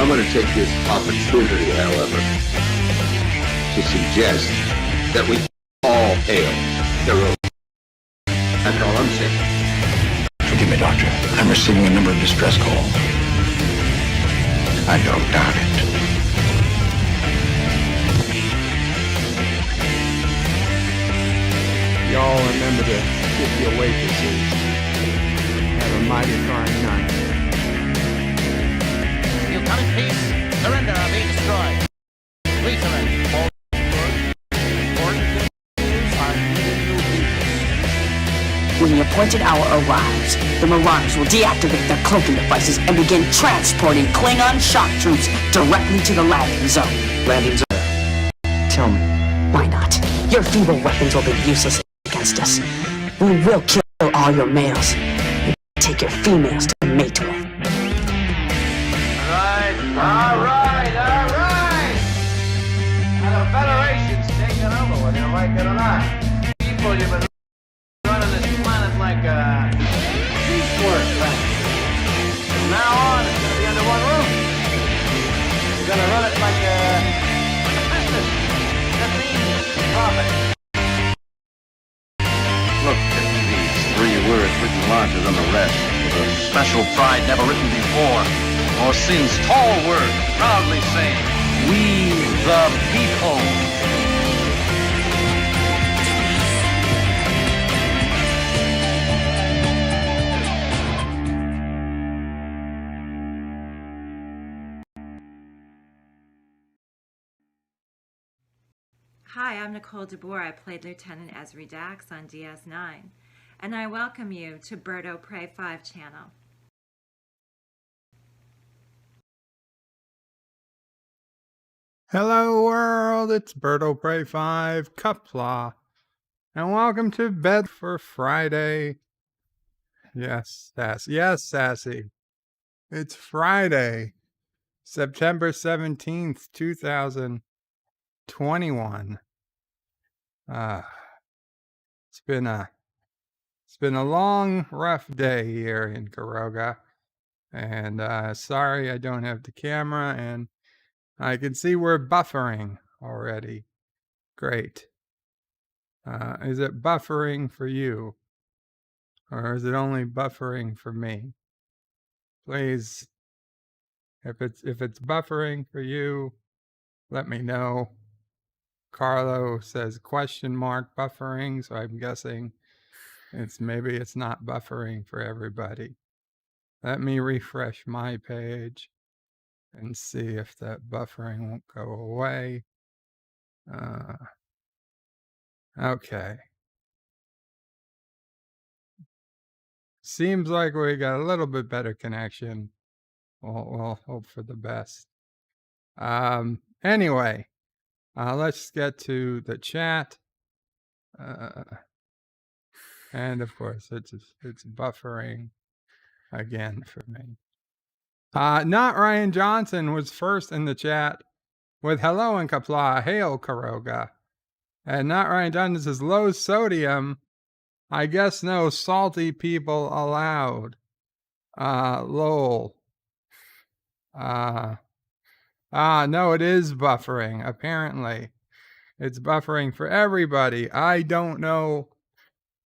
I'm going to take this opportunity, however, to suggest that we all hail heroes. That's all I'm saying. Forgive me, Doctor. I'm receiving a number of distress calls. I don't doubt it. Y'all remember to tip your waitresses. Have a mighty fine night. You come in peace, surrender or be destroyed. Please surrender. When the appointed hour arrives, the Marauders will deactivate their cloaking devices and begin transporting Klingon shock troops directly to the landing zone. Landing zone? Tell me. Why not? Your feeble weapons will be useless against us. We will kill all your males and take your females to mate with. All right. Now the Federation's taking over, whether you like it or not. People, you've been running this planet like a piecework factory. From now on, it's going to be under one roof. You're going to run it like a business. That means profit. Look at these 3 words written larger than the rest, with a special pride never written before, or since. Tall words, proudly saying, "We the people." Hi, I'm Nicole DeBoer. I played Lieutenant Esri Dax on DS9, and I welcome you to Birdo Prey 5 channel. Hello world, it's Birdo Prey 5, Qapla, and welcome to Bed for Friday. Yes, Sassy. It's Friday, September 17th, 2021. It's been a long, rough day here in Karoga, and sorry I don't have the camera, and I can see we're buffering already. Great. Is it buffering for you, or is it only buffering for me? Please, if it's buffering for you, let me know. Carlo says question mark buffering, so I'm guessing maybe it's not buffering for everybody. Let me refresh my page and see if that buffering won't go away. Okay. Seems like we got a little bit better connection. We'll hope for the best. Anyway, let's get to the chat. And of course, it's buffering again for me. Not Ryan Johnson was first in the chat with hello and Qapla, hail Karoga. And Not Ryan Johnson says low sodium. I guess no salty people allowed. Lol. No, it is buffering, apparently. It's buffering for everybody. I don't know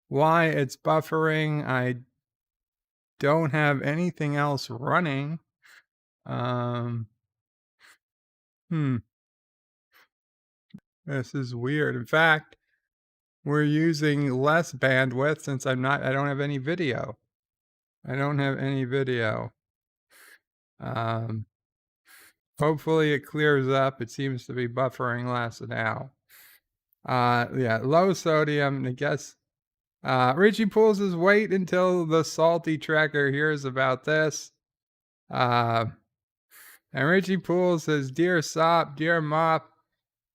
why it's buffering. I don't have anything else running. This is weird. In fact, we're using less bandwidth since I don't have any video. Hopefully it clears up. It seems to be buffering less now. Low sodium. I guess Richie Pools says wait until the salty tracker hears about this. And Richie Pools says, Dear Sop, Dear Mop,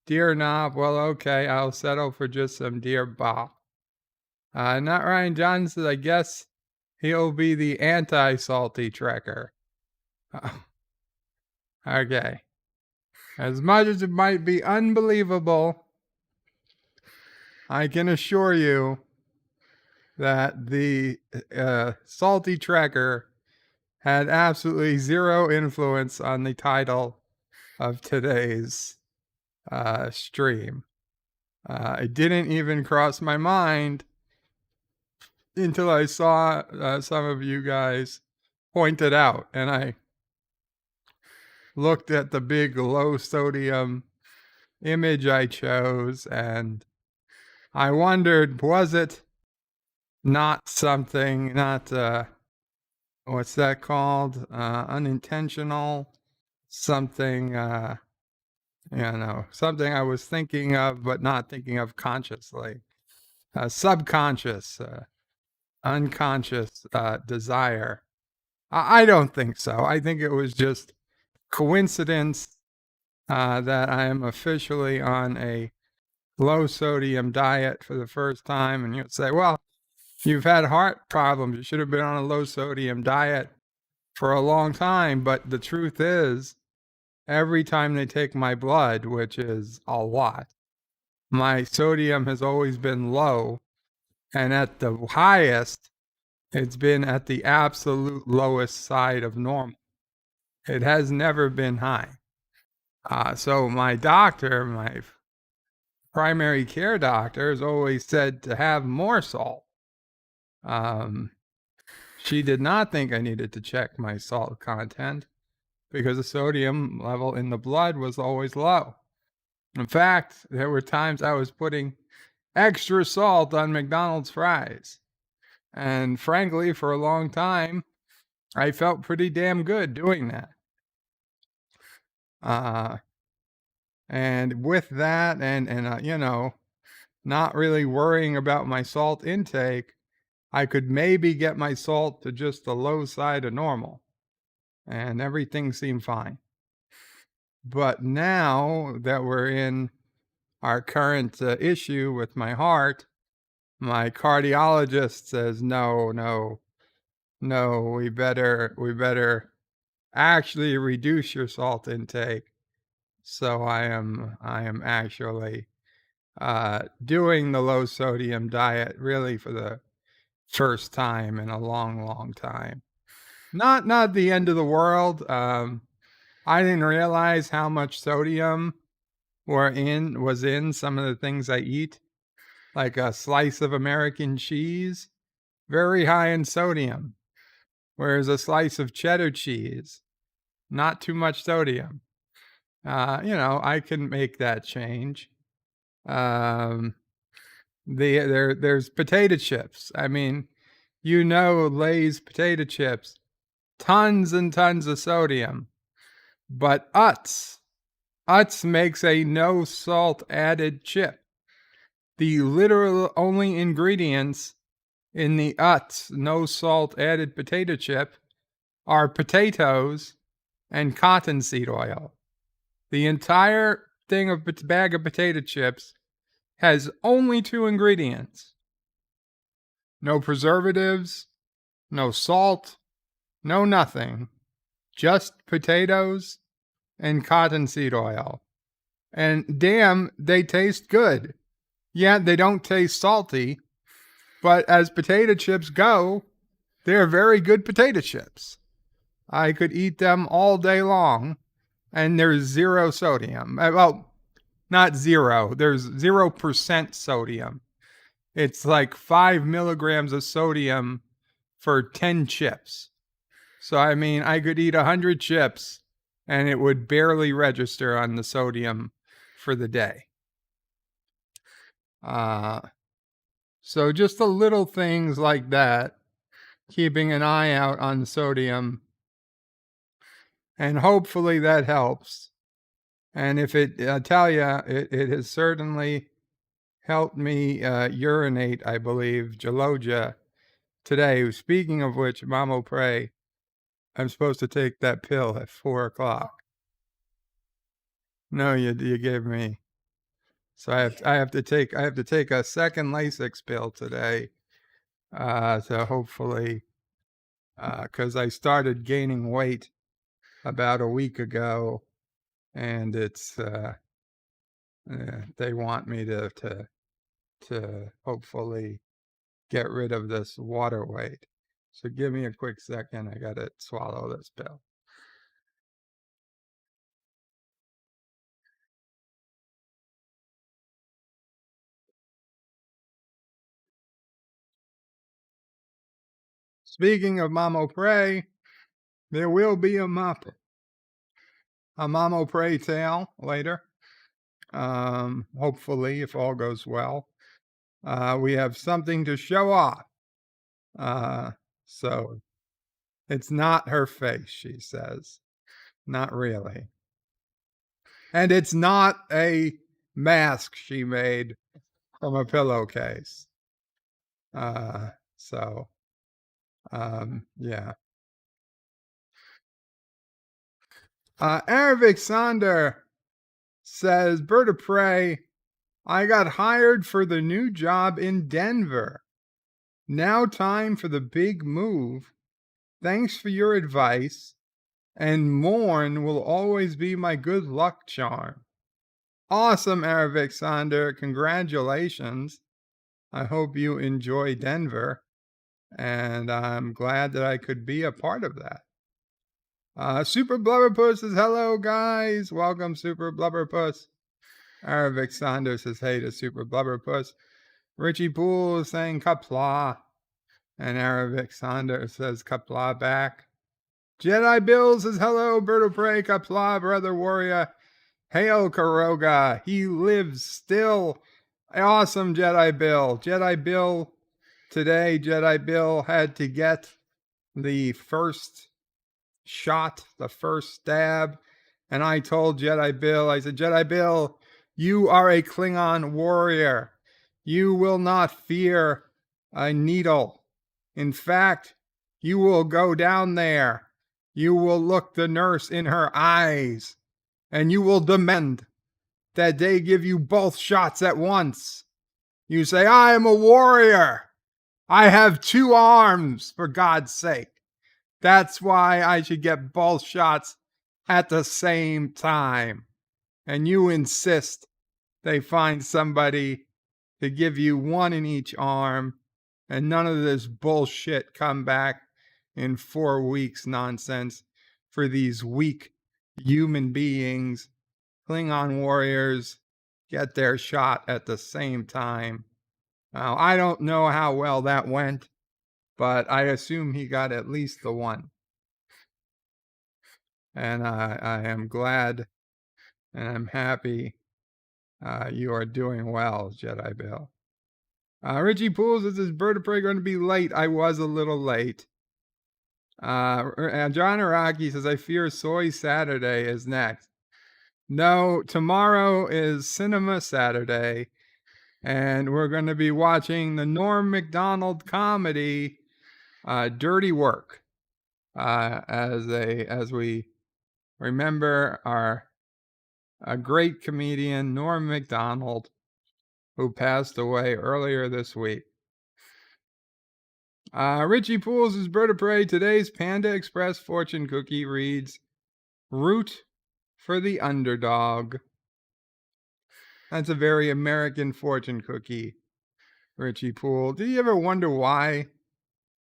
Dear Knob. Well, okay, I'll settle for just some Dear Bop. Not Ryan Johnson says, I guess he'll be the anti-salty tracker. Okay. As much as it might be unbelievable, I can assure you that the salty tracker had absolutely zero influence on the title of today's stream. It didn't even cross my mind until I saw some of you guys point it out, and I looked at the big low sodium image I chose, and I wondered, was it not something, not what's that called? Unintentional, something, something I was thinking of but not thinking of consciously, subconscious, unconscious desire. I don't think so. I think it was just coincidence that I am officially on a low sodium diet for the first time. And you'll say, well, you've had heart problems. You should have been on a low sodium diet for a long time. But the truth is, every time they take my blood, which is a lot, my sodium has always been low. And at the highest, it's been at the absolute lowest side of normal. It has never been high. So my doctor, my primary care doctor, has always said to have more salt. She did not think I needed to check my salt content because the sodium level in the blood was always low. In fact, there were times I was putting extra salt on McDonald's fries. And frankly, for a long time, I felt pretty damn good doing that. And with that, and not really worrying about my salt intake, I could maybe get my salt to just the low side of normal, and everything seemed fine. But now that we're in our current issue with my heart, my cardiologist says, no, we better actually reduce your salt intake. So I am actually doing the low sodium diet really for the first time in a long time. Not the end of the world. I didn't realize how much sodium was in some of the things I eat, like a slice of American cheese, very high in sodium, whereas a slice of cheddar cheese, not too much sodium. I can make that change. There's potato chips. I mean, Lay's potato chips, tons and tons of sodium. But Utz makes a no salt added chip. The literal only ingredients in the Utz no salt added potato chip are potatoes and cottonseed oil. The entire bag of potato chips has only 2 ingredients. No preservatives, no salt, no nothing. Just potatoes and cottonseed oil. And damn, they taste good. Yeah, they don't taste salty, but as potato chips go, they're very good potato chips. I could eat them all day long, and there's 0 sodium. Well, not 0, there's 0% sodium. It's like 5 milligrams of sodium for 10 chips. So, I mean, I could eat 100 chips and it would barely register on the sodium for the day. So just the little things like that, keeping an eye out on the sodium, and hopefully that helps. And if I tell you, it has certainly helped me urinate, I believe, Gelogia today. Speaking of which, Mamo Pray, I'm supposed to take that pill at 4:00. No, you gave me. So I have to take a second Lasix pill today, to hopefully, because I started gaining weight about a week ago, and it's they want me to hopefully get rid of this water weight. So give me a quick second. I gotta swallow this pill. Speaking of MOP there will be a MOP Tale later. Hopefully, if all goes well. We have something to show off. So it's not her face, she says. Not really. And it's not a mask she made from a pillowcase. So, yeah. Aravic Sonder says, Bird of Prey, I got hired for the new job in Denver. Now time for the big move. Thanks for your advice. And Morn will always be my good luck charm. Awesome, Aravic Sonder. Congratulations. I hope you enjoy Denver. And I'm glad that I could be a part of that. Super Blubberpuss says, hello, guys. Welcome, Super Blubberpuss. Aravic Sonder says, hey to Super Blubberpuss. Richie Poole is saying Qapla. And Aravic Sonder says Qapla back. Jedi Bill says, hello, Bird of Prey, Qapla, brother warrior. Hail, Karoga. He lives still. Awesome, Jedi Bill. Jedi Bill, today, Jedi Bill had to get the first shot, the first stab. And I told Jedi Bill, I said, Jedi Bill, you are a Klingon warrior. You will not fear a needle. In fact, you will go down there. You will look the nurse in her eyes, and you will demand that they give you both shots at once. You say, I am a warrior. I have 2 arms, for God's sake. That's why I should get both shots at the same time. And you insist they find somebody to give you 1 in each arm, and none of this bullshit come back in 4 weeks nonsense for these weak human beings. Klingon warriors get their shot at the same time. Now, I don't know how well that went, but I assume he got at least the 1. And I am glad and I'm happy you are doing well, Jedi Bill. Richie Pools, is this Bird of Prey going to be late? I was a little late. John Araki says, I fear Soy Saturday is next. No, tomorrow is Cinema Saturday, and we're going to be watching the Norm Macdonald comedy, Dirty Work, as we remember a great comedian, Norm Macdonald, who passed away earlier this week. Richie Pools' Bird of Prey. Today's Panda Express fortune cookie reads, root for the underdog. That's a very American fortune cookie, Richie Poole. Do you ever wonder why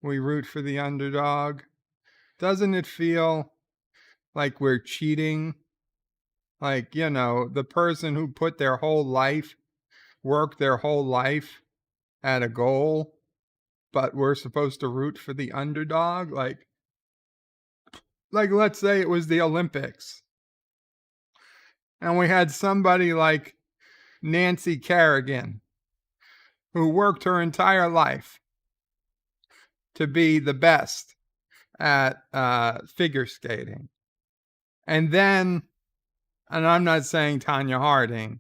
we root for the underdog? Doesn't it feel like we're cheating? Like, the person who put their whole life, worked their whole life at a goal, but we're supposed to root for the underdog? Like let's say it was the Olympics, and we had somebody like Nancy Kerrigan, who worked her entire life to be the best at figure skating. And then, and I'm not saying Tanya Harding,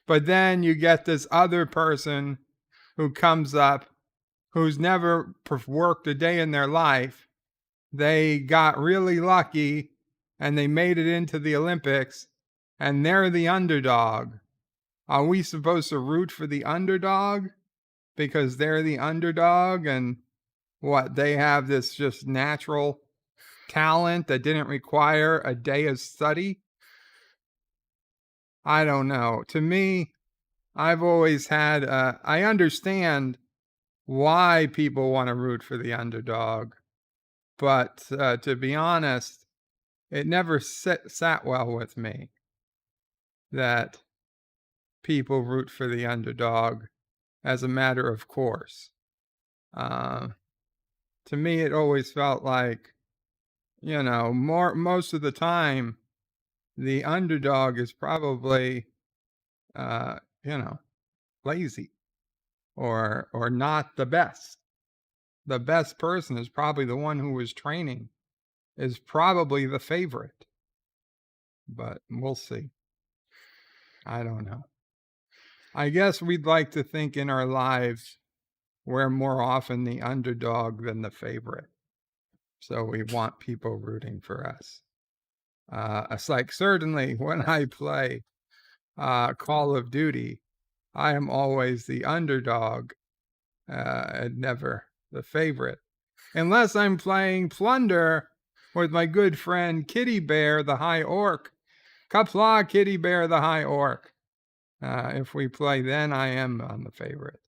but then you get this other person who comes up who's never worked a day in their life. They got really lucky and they made it into the Olympics, and they're the underdog. Are we supposed to root for the underdog because they're the underdog and they have this just natural talent that didn't require a day of study? I don't know. To me, I've always had, I understand why people want to root for the underdog. But to be honest, it never sat well with me that people root for the underdog as a matter of course. Uh, to me, it always felt like, most of the time, the underdog is probably, you know, lazy or not the best. The best person is probably the one who was training, is probably the favorite. But we'll see. I don't know. I guess we'd like to think in our lives we're more often the underdog than the favorite. So we want people rooting for us. It's like certainly when I play Call of Duty, I am always the underdog and never the favorite. Unless I'm playing Plunder with my good friend Kitty Bear, the High Orc. Qapla, Kitty Bear, the High Orc. If we play, then I am on the favorite.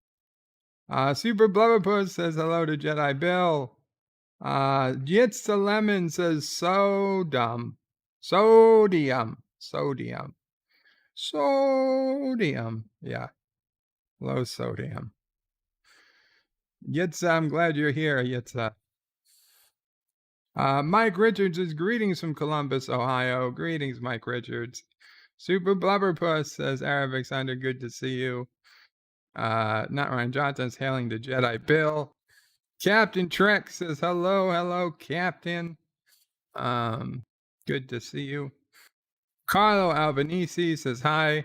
Super Blubberpuss says hello to Jedi Bill. Jitsa Lemon says so dumb. Sodium. Sodium. Sodium. Yeah. Low sodium. Yitza, I'm glad you're here, Yitza. Mike Richards is greetings from Columbus, Ohio. Greetings, Mike Richards. Super Blubberpuss says, Arabic Thunder, good to see you. Not Ryan Johnson's hailing the Jedi Bill. Captain Trek says, hello, Captain. Good to see you. Carlo Albanese says, hi.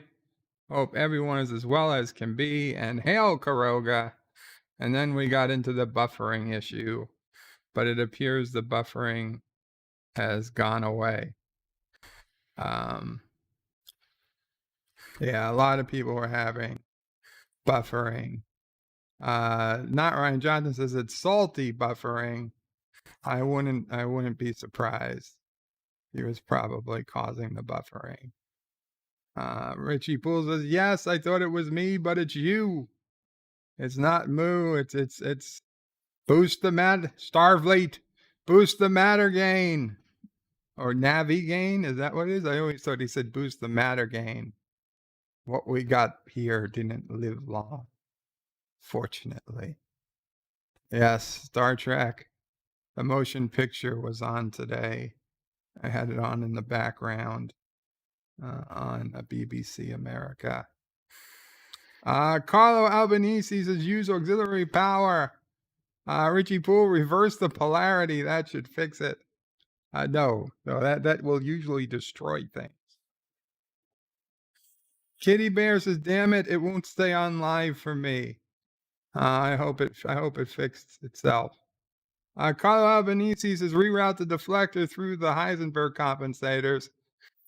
Hope everyone is as well as can be. And hail, Karoga. And then we got into the buffering issue, but it appears the buffering has gone away. Yeah, a lot of people were having buffering. Not Ryan Johnson says it's salty buffering. I wouldn't be surprised. He was probably causing the buffering. Richie Poole says, yes, I thought it was me, but it's you. It's not Moo. It's boost the Starfleet. Boost the matter gain. Or Navi gain. Is that what it is? I always thought he said boost the matter gain. What we got here didn't live long, fortunately. Yes, Star Trek. The motion picture was on today. I had it on in the background on BBC America. Carlo Albanese says use auxiliary power. Richie Poole, reverse the polarity. That should fix it. No, that will usually destroy things. Kitty Bear says, damn it, it won't stay on live for me. I hope it fixed itself. Carlo Albanese says, reroute the deflector through the Heisenberg compensators.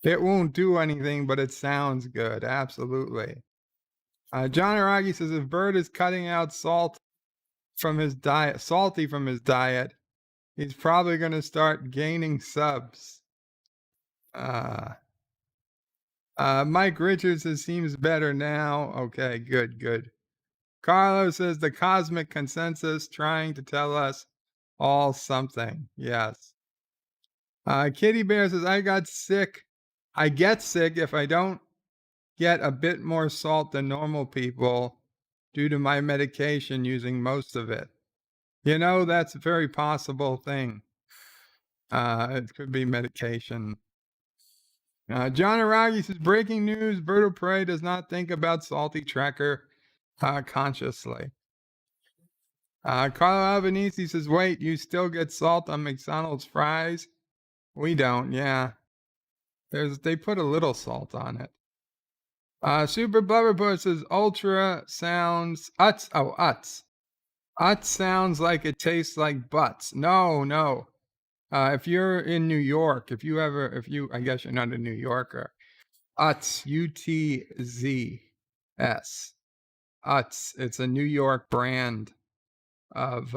It won't do anything, but it sounds good. Absolutely. John Aragi says, if Bird is cutting out salty from his diet, he's probably going to start gaining subs. Mike Richards says, seems better now. Okay, good. Carlos says, the cosmic consensus trying to tell us all something. Yes. Kitty Bear says, I get sick if I don't get a bit more salt than normal people due to my medication using most of it. That's a very possible thing. It could be medication. John Aragi says, breaking news, Bird of Prey does not think about salty tracker consciously. Carlo Albanese says, wait, you still get salt on McDonald's fries? We don't, yeah. They put a little salt on it. Super Blubberbush says, ultra sounds, Utz. Oh, Utz. Utz sounds like it tastes like butts. No. If you're in New York, I guess you're not a New Yorker. Utz, U-T-Z-S. Utz. It's a New York brand of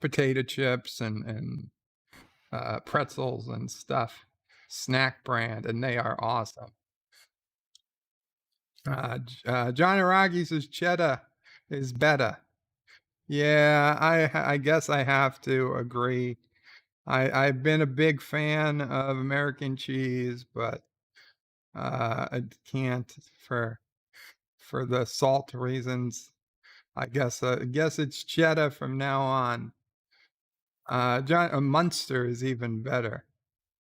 potato chips and pretzels and stuff. Snack brand, and they are awesome. John Aragi says cheddar is better. Yeah, I guess I have to agree. I've been a big fan of American cheese, but I can't for the salt reasons. I guess it's cheddar from now on. Munster is even better,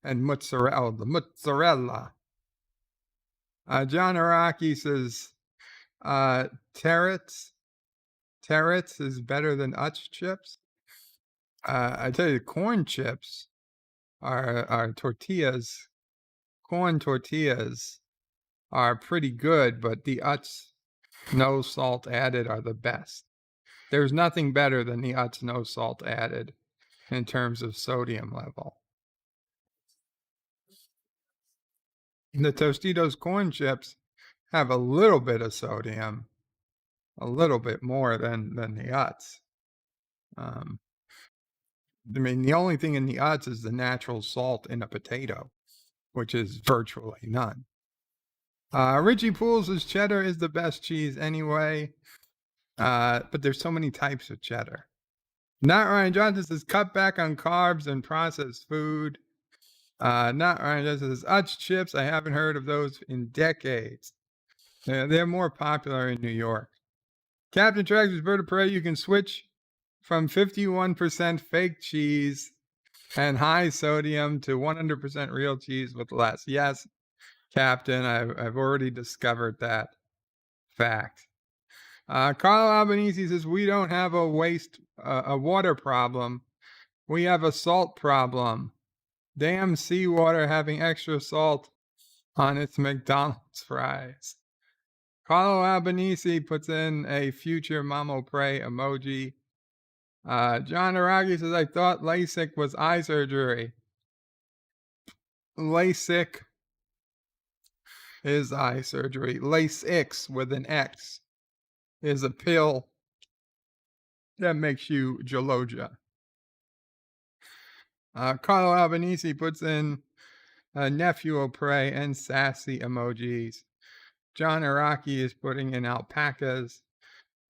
and mozzarella. The mozzarella. John Araki says uh, Terrets Terrets is better than Utz chips. I tell you, corn chips are tortillas. Corn tortillas are pretty good, but the Utz no salt added are the best. There's nothing better than the Utz no salt added in terms of sodium level. The Tostitos corn chips have a little bit of sodium, a little bit more than the Utz. I mean, the only thing in the Utz is the natural salt in a potato, which is virtually none. Richie Pools says cheddar is the best cheese anyway, but there's so many types of cheddar. Not Ryan Johnson says cut back on carbs and processed food. Not Ryan Johnson says Utz chips. I haven't heard of those in decades. They're more popular in New York. Captain Tractor's Bird of Prey, you can switch from 51% fake cheese and high sodium to 100% real cheese with less. Yes, Captain, I've already discovered that fact. Carl Albanese says we don't have a water problem. We have a salt problem. Damn seawater having extra salt on its McDonald's fries. Carlo Albanese puts in a future Mamo Pray emoji. John Aragi says, I thought LASIK was eye surgery. LASIK is eye surgery. LASIX with an X is a pill that makes you Jaloja. Carlo Albanese puts in a nephew of prey and sassy emojis. John Araki is putting in alpacas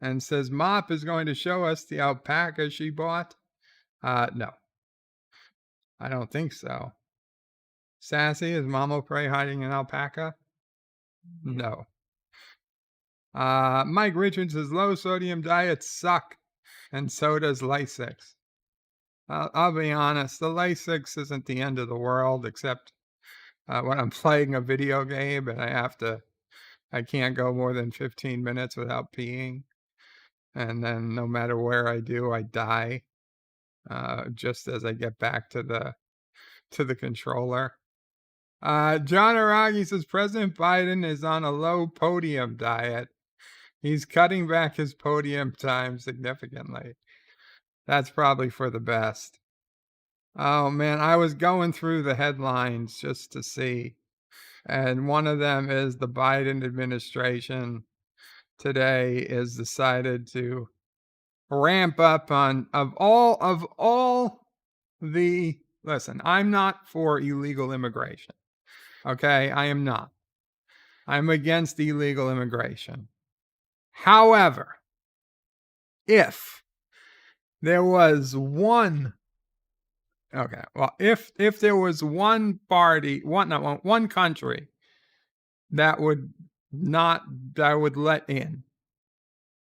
and says Mop is going to show us the alpaca she bought. No, I don't think so. Sassy, is Mamo Prey hiding an alpaca? No. Mike Richards says low sodium diets suck, and so does Lasix. I'll be honest, the Lasix isn't the end of the world, except when I'm playing a video game and I can't go more than 15 minutes without peeing. And then no matter where I do, I die just as I get back to the controller. John Aragi says President Biden is on a low podium diet. He's cutting back his podium time significantly. That's probably for the best. Oh man, I was going through the headlines just to see. And one of them is the Biden administration today is decided to ramp up on listen, I'm not for illegal immigration. Okay, I am not. I'm against illegal immigration. However, if there was one if there was one country that would let in,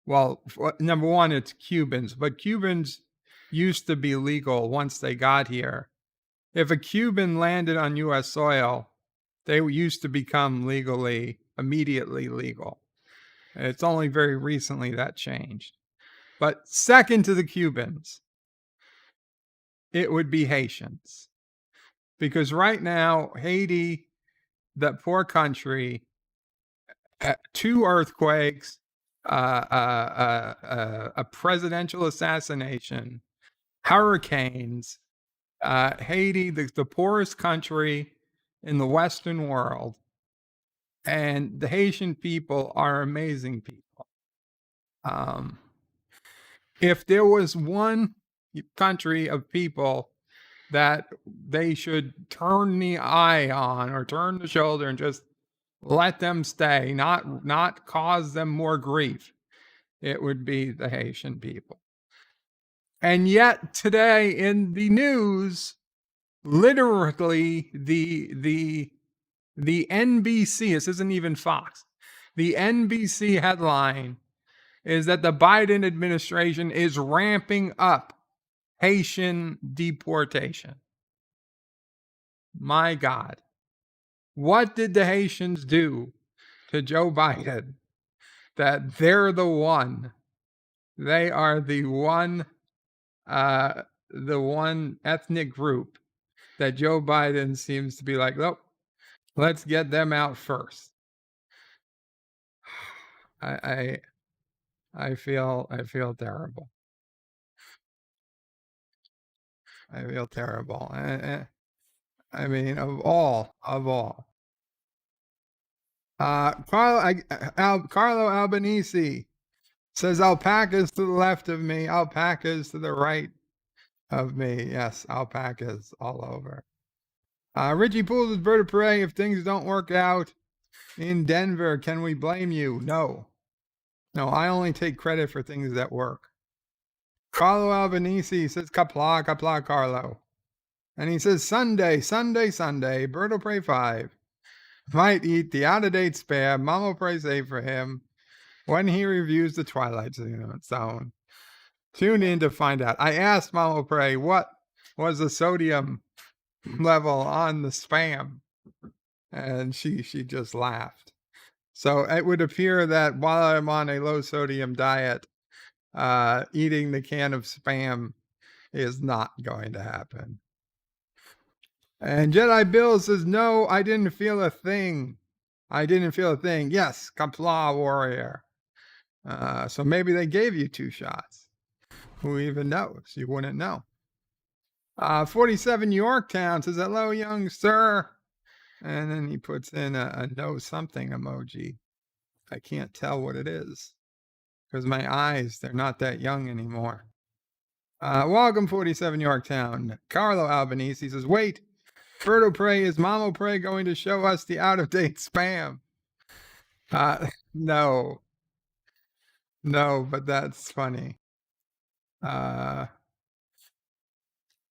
well, number one, it's Cubans, but Cubans used to be legal once they got here. If a Cuban landed on U.S. soil, they used to become immediately legal. It's only very recently that changed. But second to the Cubans, it would be Haitians. Because right now, Haiti, that poor country, 2 earthquakes, a presidential assassination, hurricanes, Haiti, the poorest country in the Western world, and the Haitian people are amazing people. If there was one country of people that they should turn the eye on or turn the shoulder and just let them stay, not cause them more grief, it would be the Haitian people. And yet today in the news, literally the NBC, this isn't even Fox, the NBC headline is that the Biden administration is ramping up Haitian deportation. My God. What did the Haitians do to Joe Biden that they're the one? They are the one ethnic group that Joe Biden seems to be like, oh, let's get them out first. I feel terrible. I feel terrible. I mean, of all. Carlo Albanese says alpacas to the left of me, alpacas to the right of me. Yes, alpacas all over. Richie Pools is bird of prey. If things don't work out in Denver, can we blame you? No, I only take credit for things that work. Carlo Albanese says Qapla, Qapla, Carlo. And he says Sunday, bird of prey 5. Might eat the out-of-date spam. Mom will pray save for him when he reviews the Twilight Zone. Tune in to find out. I asked Mama Pray what was the sodium level on the spam, and she just laughed. So it would appear that while I'm on a low sodium diet, eating the can of spam is not going to happen. And Jedi Bill says, no, I didn't feel a thing. Yes, Qapla warrior. So maybe they gave you 2 shots. Who even knows? You wouldn't know. 47 Yorktown says, hello, young sir. And then he puts in a no something emoji. I can't tell what it is because my eyes, they're not that young anymore. Welcome, 47 Yorktown. Carlo Albanese says, wait, Birdo Prey, is Mamo Prey going to show us the out-of-date spam? No, but that's funny. John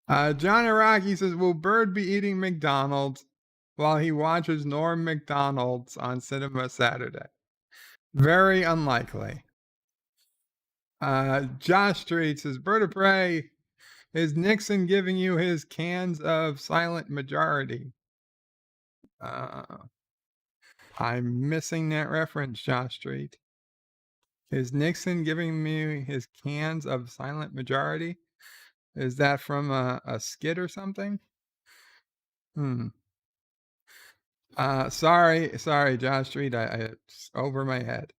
Araki says, will Bird be eating McDonald's while he watches Norm McDonald's on Cinema Saturday? Very unlikely. Josh Street says, Bird of Prey, is Nixon giving you his cans of silent majority? I'm missing that reference, Josh Street. Is Nixon giving me his cans of silent majority? Is that from a skit or something? Sorry, Josh Street. It's over my head.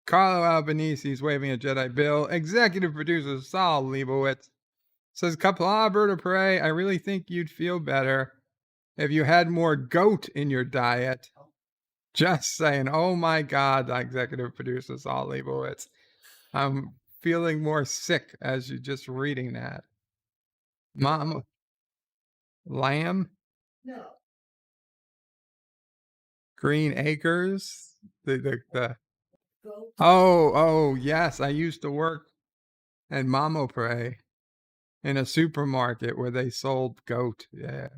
Carlo Albanese is waving a Jedi Bill. Executive producer Saul Leibowitz says, Qapla, Bird of Prey, I really think you'd feel better if you had more goat in your diet. Just saying. Oh my God, executive producer Saul Leibowitz. I'm feeling more sick as you're just reading that. Mom, lamb? No. Green Acres? The Oh, yes. I used to work at Mamo Prey in a supermarket where they sold goat. Yeah.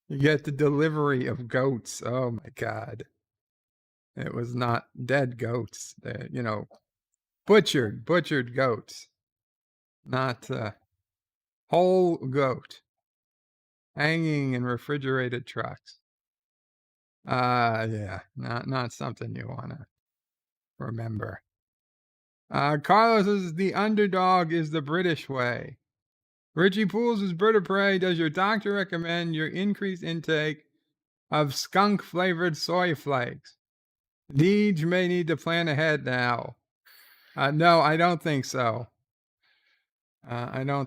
You get the delivery of goats. Oh my God. It was not dead goats. Butchered goats. Not whole goat. Hanging in refrigerated trucks. Yeah, not something you want to remember. Carlos says, the underdog is the British way. Richie Pools is Bird of Prey. Does your doctor recommend your increased intake of skunk-flavored soy flakes? Deej may need to plan ahead now. No, I don't think so. Jedi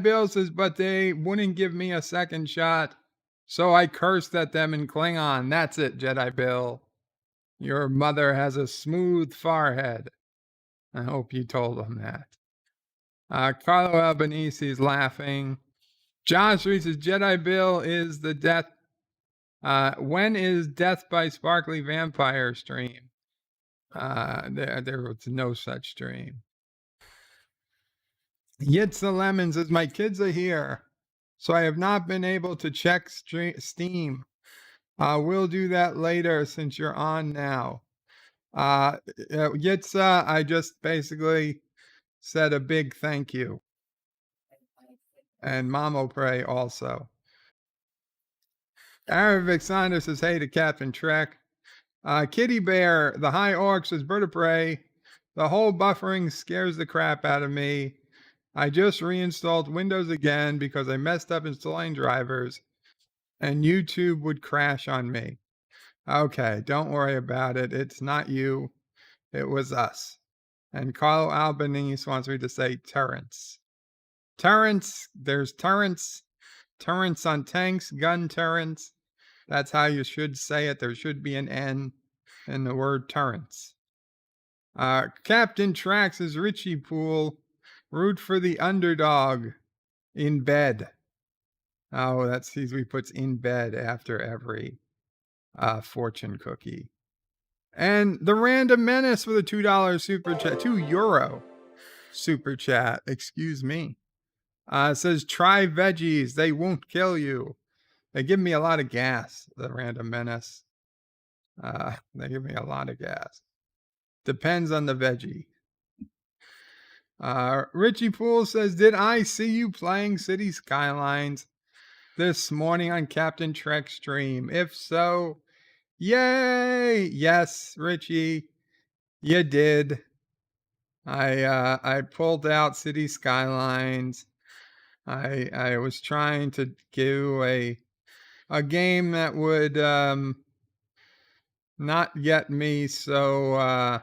Bill says, but they wouldn't give me a second shot, so I cursed at them in Klingon. That's it, Jedi Bill. Your mother has a smooth forehead. I hope you told them that. Carlo Albanese is laughing. Josh Reese says, Jedi Bill is the death. When is Death by Sparkly Vampire stream? There was no such dream. Yitza Lemon says, my kids are here, so I have not been able to check Steam. We'll do that later since you're on now. Yitza, I just basically said a big thank you. And Mamo Pray also. Arabic Sander says, hey to Captain Trek. Kitty Bear, the High Orc says, bird of prey. The whole buffering scares the crap out of me. I just reinstalled Windows again because I messed up installing drivers and YouTube would crash on me. Okay, don't worry about it. It's not you. It was us. And Carlo Albanese wants me to say turrets. Turrets, there's turrets. Turrets on tanks, gun turrets. That's how you should say it. There should be an N in the word turrets. Captain Trax is Richie Pool. Root for the underdog in bed. Oh, that's he puts in bed after every fortune cookie. And the Random Menace with a $2 super chat, €2 super chat, excuse me. Says, try veggies, they won't kill you. They give me a lot of gas, the Random Menace. They give me a lot of gas. Depends on the veggie. Richie Poole says, did I see you playing City Skylines this morning on Captain Trek stream? If so, yay! Yes, Richie, you did. I pulled out City Skylines. I was trying to do a game that would not get me so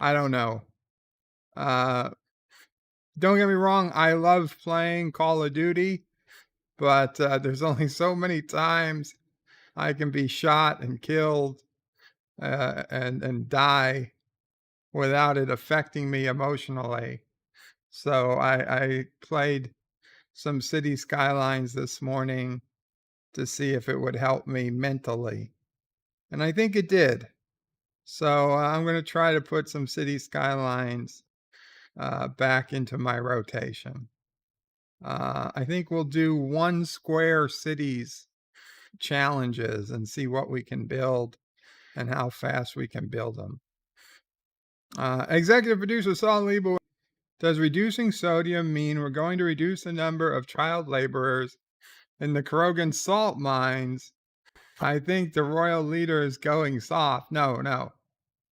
I don't know. Don't get me wrong, I love playing Call of Duty, but there's only so many times I can be shot and killed and die without it affecting me emotionally. So I played some City Skylines this morning to see if it would help me mentally. And I think it did. So I'm going to try to put some City Skylines back into my rotation. I think we'll do 1 square cities challenges and see what we can build and how fast we can build them. Executive producer Saul Liebowitz, does reducing sodium mean we're going to reduce the number of child laborers in the Krogan salt mines? I think the royal leader is going soft. No.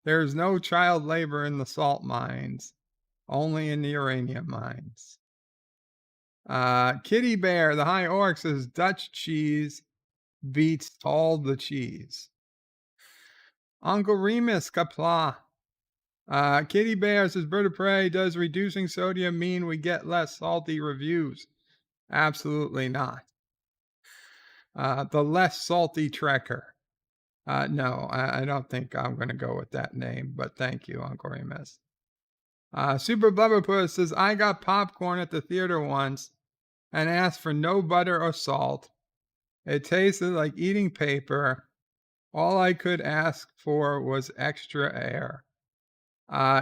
There's no child labor in the salt mines, only in the uranium mines. Kitty Bear, the High Orc, says Dutch cheese beats all the cheese. Uncle Remus, Qapla. Kitty Bear says, bird of prey, does reducing sodium mean we get less salty reviews? Absolutely not. The less salty trekker. No, I don't think I'm going to go with that name, but thank you, Uncle Remus. Super Blubberpuss says, I got popcorn at the theater once and asked for no butter or salt. It tasted like eating paper. All I could ask for was extra air.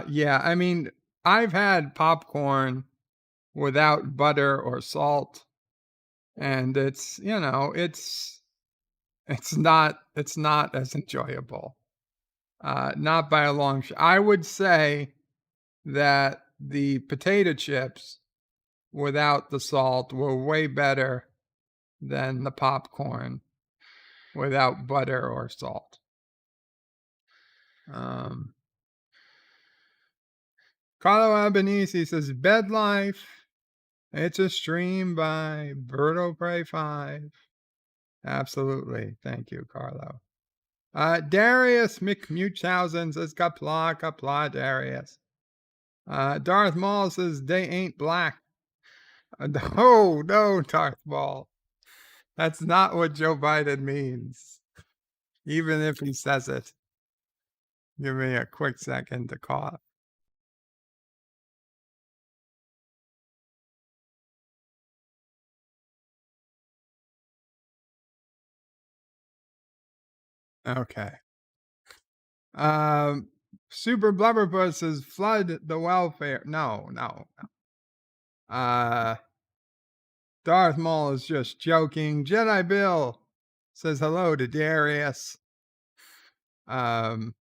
Yeah, I mean, I've had popcorn without butter or salt, and it's, it's not as enjoyable. Not by a long shot. I would say that the potato chips without the salt were way better than the popcorn without butter or salt. Carlo Albanese says, BedLife, it's a stream by Birdo Prey 5. Absolutely. Thank you, Carlo. Darius McMuchhausen says, Qapla, Darius. Darth Maul says, they ain't black. No, Darth Maul. That's not what Joe Biden means. Even if he says it. Give me a quick second to cough. Okay. Super Blubberpuss says flood the welfare. No. Darth Maul is just joking. Jedi Bill says hello to Darius. Pflugerville,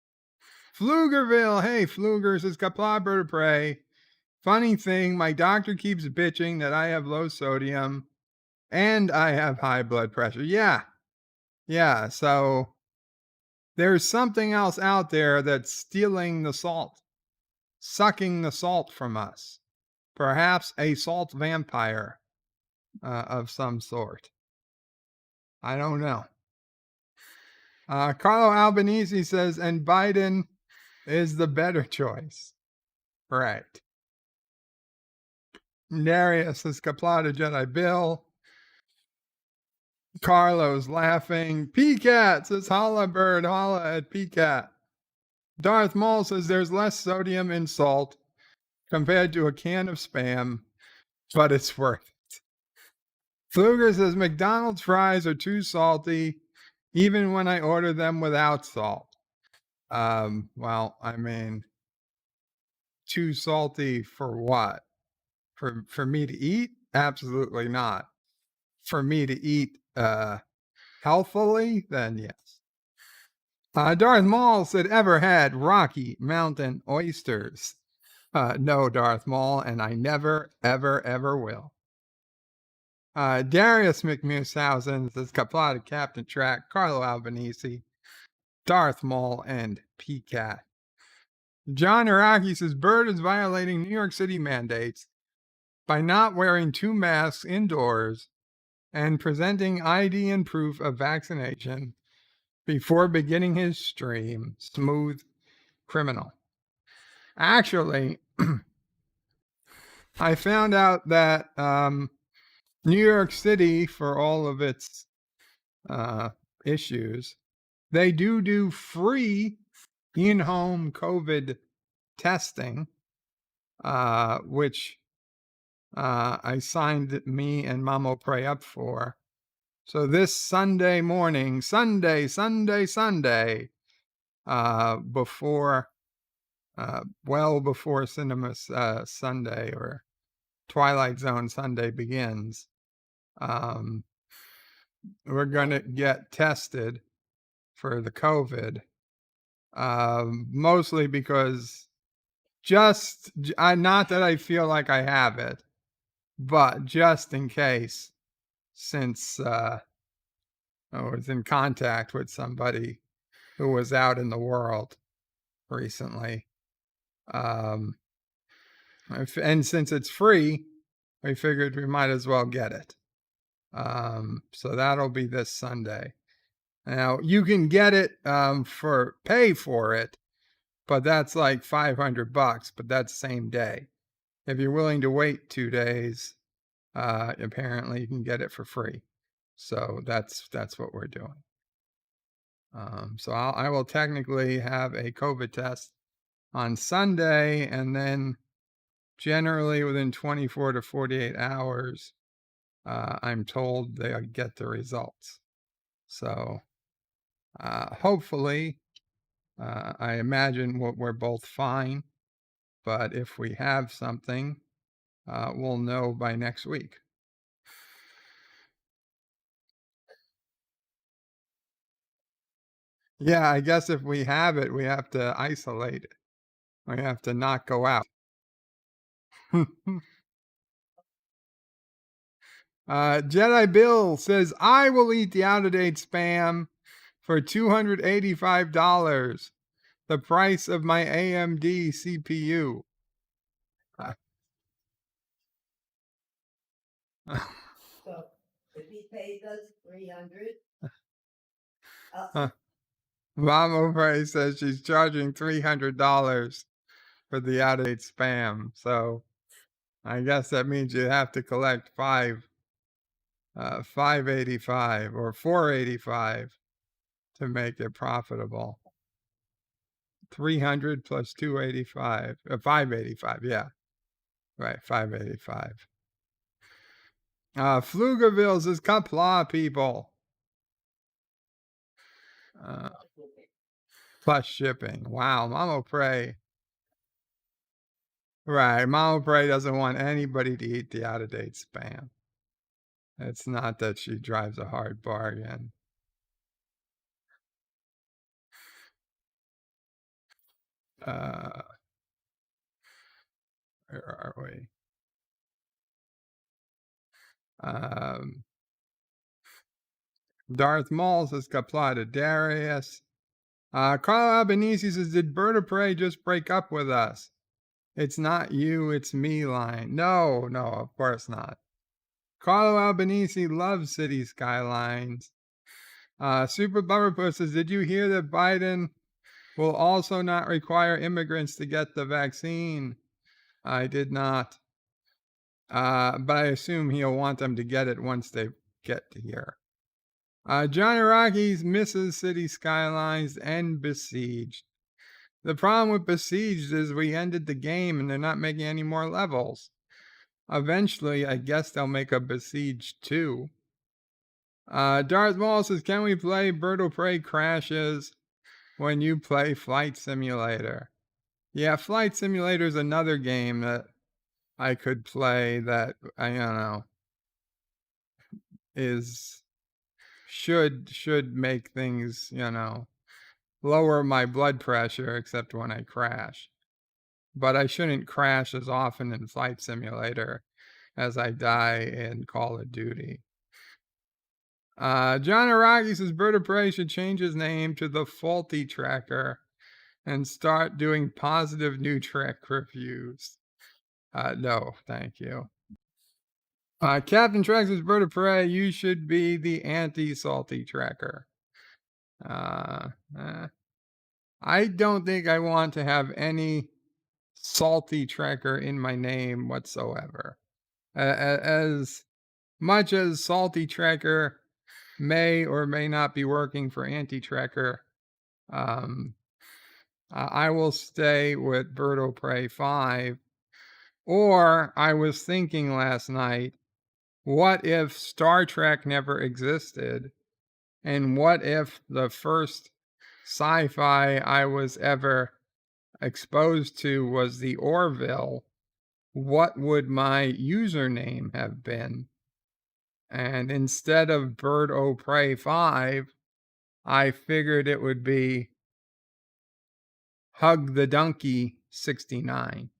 hey Pfluger, says Qapla bird of prey. Funny thing, my doctor keeps bitching that I have low sodium and I have high blood pressure. Yeah. So there's something else out there that's stealing the salt, sucking the salt from us. Perhaps a salt vampire of some sort. I don't know. Carlo Albanese says, and Biden is the better choice. Right. Darius says, Qapla to Jedi Bill. Carlos laughing. P-Cat says, holla bird, holla at P-Cat. Darth Maul says there's less sodium in salt compared to a can of Spam, but it's worth it. Pfluger says McDonald's fries are too salty, even when I order them without salt. Well, I mean, too salty for what? For me to eat? Absolutely not. For me to eat healthfully, then yes. Darth Maul said, ever had Rocky Mountain oysters? No, Darth Maul, and I never, ever will. Darius McMusehausen says, Qapla to Captain Track, Carlo Albanese, Darth Maul, and P-Cat. John Araki says, Bird is violating New York City mandates by not wearing 2 masks indoors and presenting ID and proof of vaccination before beginning his stream. Smooth criminal. Actually, I found out that New York City, for all of its issues, they do free in-home COVID testing, which I signed me and Mamo Pray up for. So this Sunday morning, Sunday, before, well before Cinema Sunday or Twilight Zone Sunday begins, we're going to get tested for the COVID, mostly because not that I feel like I have it, but just in case, since I was in contact with somebody who was out in the world recently. And since it's free, we figured we might as well get it. So that'll be this Sunday. Now you can get it pay for it, but that's like $500, but that's same day. If you're willing to wait 2 days, apparently you can get it for free. So that's what we're doing. So I will technically have a COVID test on Sunday, and then generally within 24 to 48 hours, I'm told they'll get the results. So hopefully, I imagine we're both fine, but if we have something, we'll know by next week. Yeah, I guess if we have it, we have to isolate it. We have to not go out. Jedi Bill says, I will eat the out-of-date Spam for $285, the price of my AMD CPU. So if he pays us $300, Mom O'Prey says she's charging $300 for the out-of-date Spam. So I guess that means you have to collect $585 or $485 to make it profitable. 300 plus 285, 585, yeah. Right, 585. Pflugerville says Qapla people. plus shipping. Wow, Mama Pray. Right, Mama Pray doesn't want anybody to eat the out-of-date spam. It's not that she drives a hard bargain. Uh, where are we? Darth Maul says Qapla to Darius. Carl Albanese says, did Bird of Prey just break up with us? It's not you, it's me line. No, of course not. Carlo Albanese loves city skylines. Super Bummerpuss says, did you hear that Biden will also not require immigrants to get the vaccine? I did not. But I assume he'll want them to get it once they get here. Johnny Rockies misses city skylines and Besieged. The problem with Besieged is we ended the game and they're not making any more levels. Eventually, I guess they'll make a Besieged 2. Darth Maul says, can we play Bird of Prey crashes when you play Flight Simulator? Yeah, Flight Simulator is another game that I could play that, I don't know, should make things, lower my blood pressure, except when I crash. But I shouldn't crash as often in Flight Simulator as I die in Call of Duty. John Araki says Bird of Prey should change his name to the Faulty Tracker and start doing positive new track reviews. No, thank you. Captain Trax says Bird of Prey, you should be the anti-Salty Tracker. I don't think I want to have any Salty Tracker in my name whatsoever. As much as Salty Tracker may or may not be working for Anti-Tracker, I will stay with Bird of Prey 5. Or I was thinking last night, what if Star Trek never existed? And what if the first sci-fi I was ever exposed to was the Orville? What would my username have been? And instead of Bird o' Prey 5, I figured it would be Hug the Donkey 69.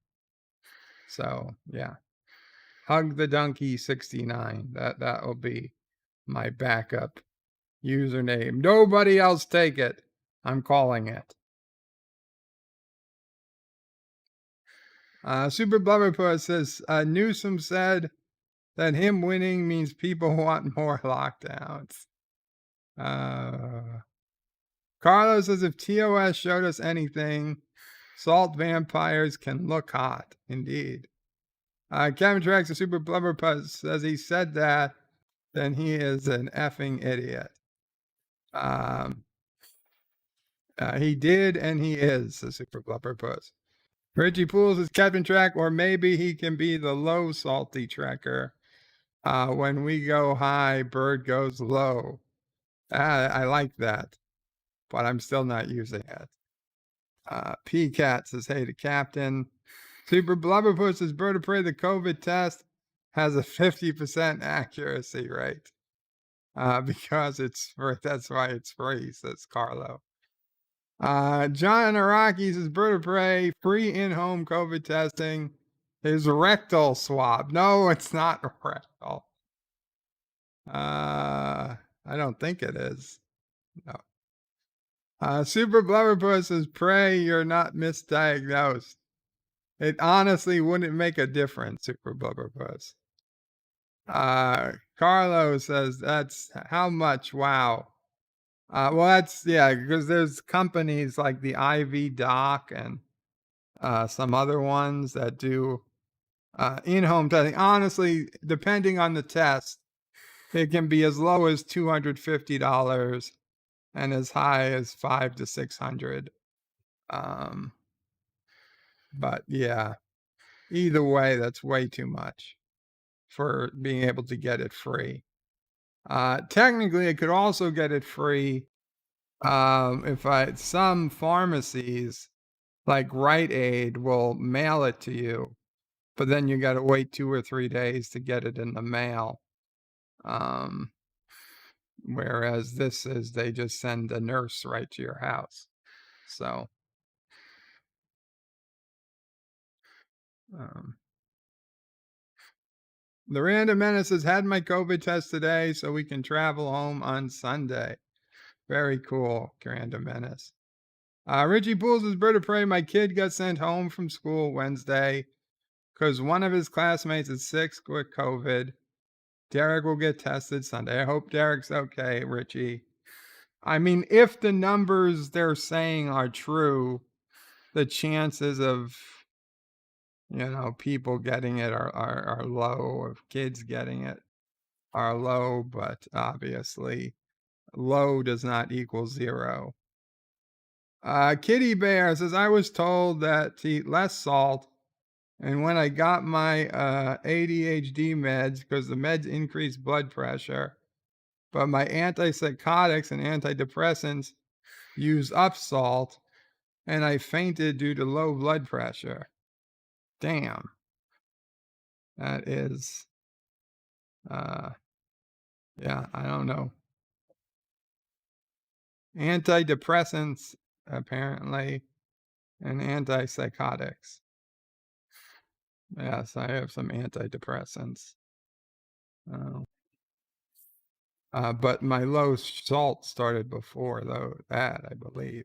So yeah, Hug the Donkey 69. That will be my backup username. Nobody else take it. I'm calling it. Super Blubberpuss says Newsom said that him winning means people want more lockdowns. Carlos says if TOS showed us anything, salt vampires can look hot. Indeed. Kevin Trax, the Super Blubberpuss, says he said that, then he is an effing idiot. He did and he is the Super Blubberpuss. Richie Pools is Captain Track, or maybe he can be the low salty tracker. When we go high, Bird goes low. I like that, but I'm still not using it. P-Cat says, hey to Captain. Super Blubberpuss says, Bird of Prey, the COVID test has a 50% accuracy rate. Because that's why it's free, says Carlo. John Araki says, Bird of Prey, free in-home COVID testing is rectal swab. No, it's not rectal. I don't think it is. No. Super Blubberpuss says, Prey, you're not misdiagnosed. It honestly wouldn't make a difference, Super Blubberpuss. Carlo says, that's how much? Wow. Well, that's, yeah, because there's companies like the IV Doc and some other ones that do in-home testing. Honestly, depending on the test, it can be as low as $250 and as high as $500 to $600. But yeah, either way, that's way too much for being able to get it free. Technically, I could also get it free Some pharmacies like Rite Aid will mail it to you, but then you got to wait 2 or 3 days to get it in the mail. Whereas they just send a nurse right to your house. So, the Random Menace has had my COVID test today, so we can travel home on Sunday. Very cool, Random Menace. Richie Pools' Bird of Prey. My kid got sent home from school Wednesday because one of his classmates is sick with COVID. Derek will get tested Sunday. I hope Derek's okay, Richie. I mean, if the numbers they're saying are true, the chances of, people getting it are low, of kids getting it are low, but obviously low does not equal 0. Kitty Bear says, I was told that to eat less salt, and when I got my ADHD meds, because the meds increase blood pressure, but my antipsychotics and antidepressants use up salt, and I fainted due to low blood pressure. Damn. That is, yeah, I don't know. Antidepressants, apparently, and antipsychotics. Yes, I have some antidepressants. But my low salt started before that, I believe.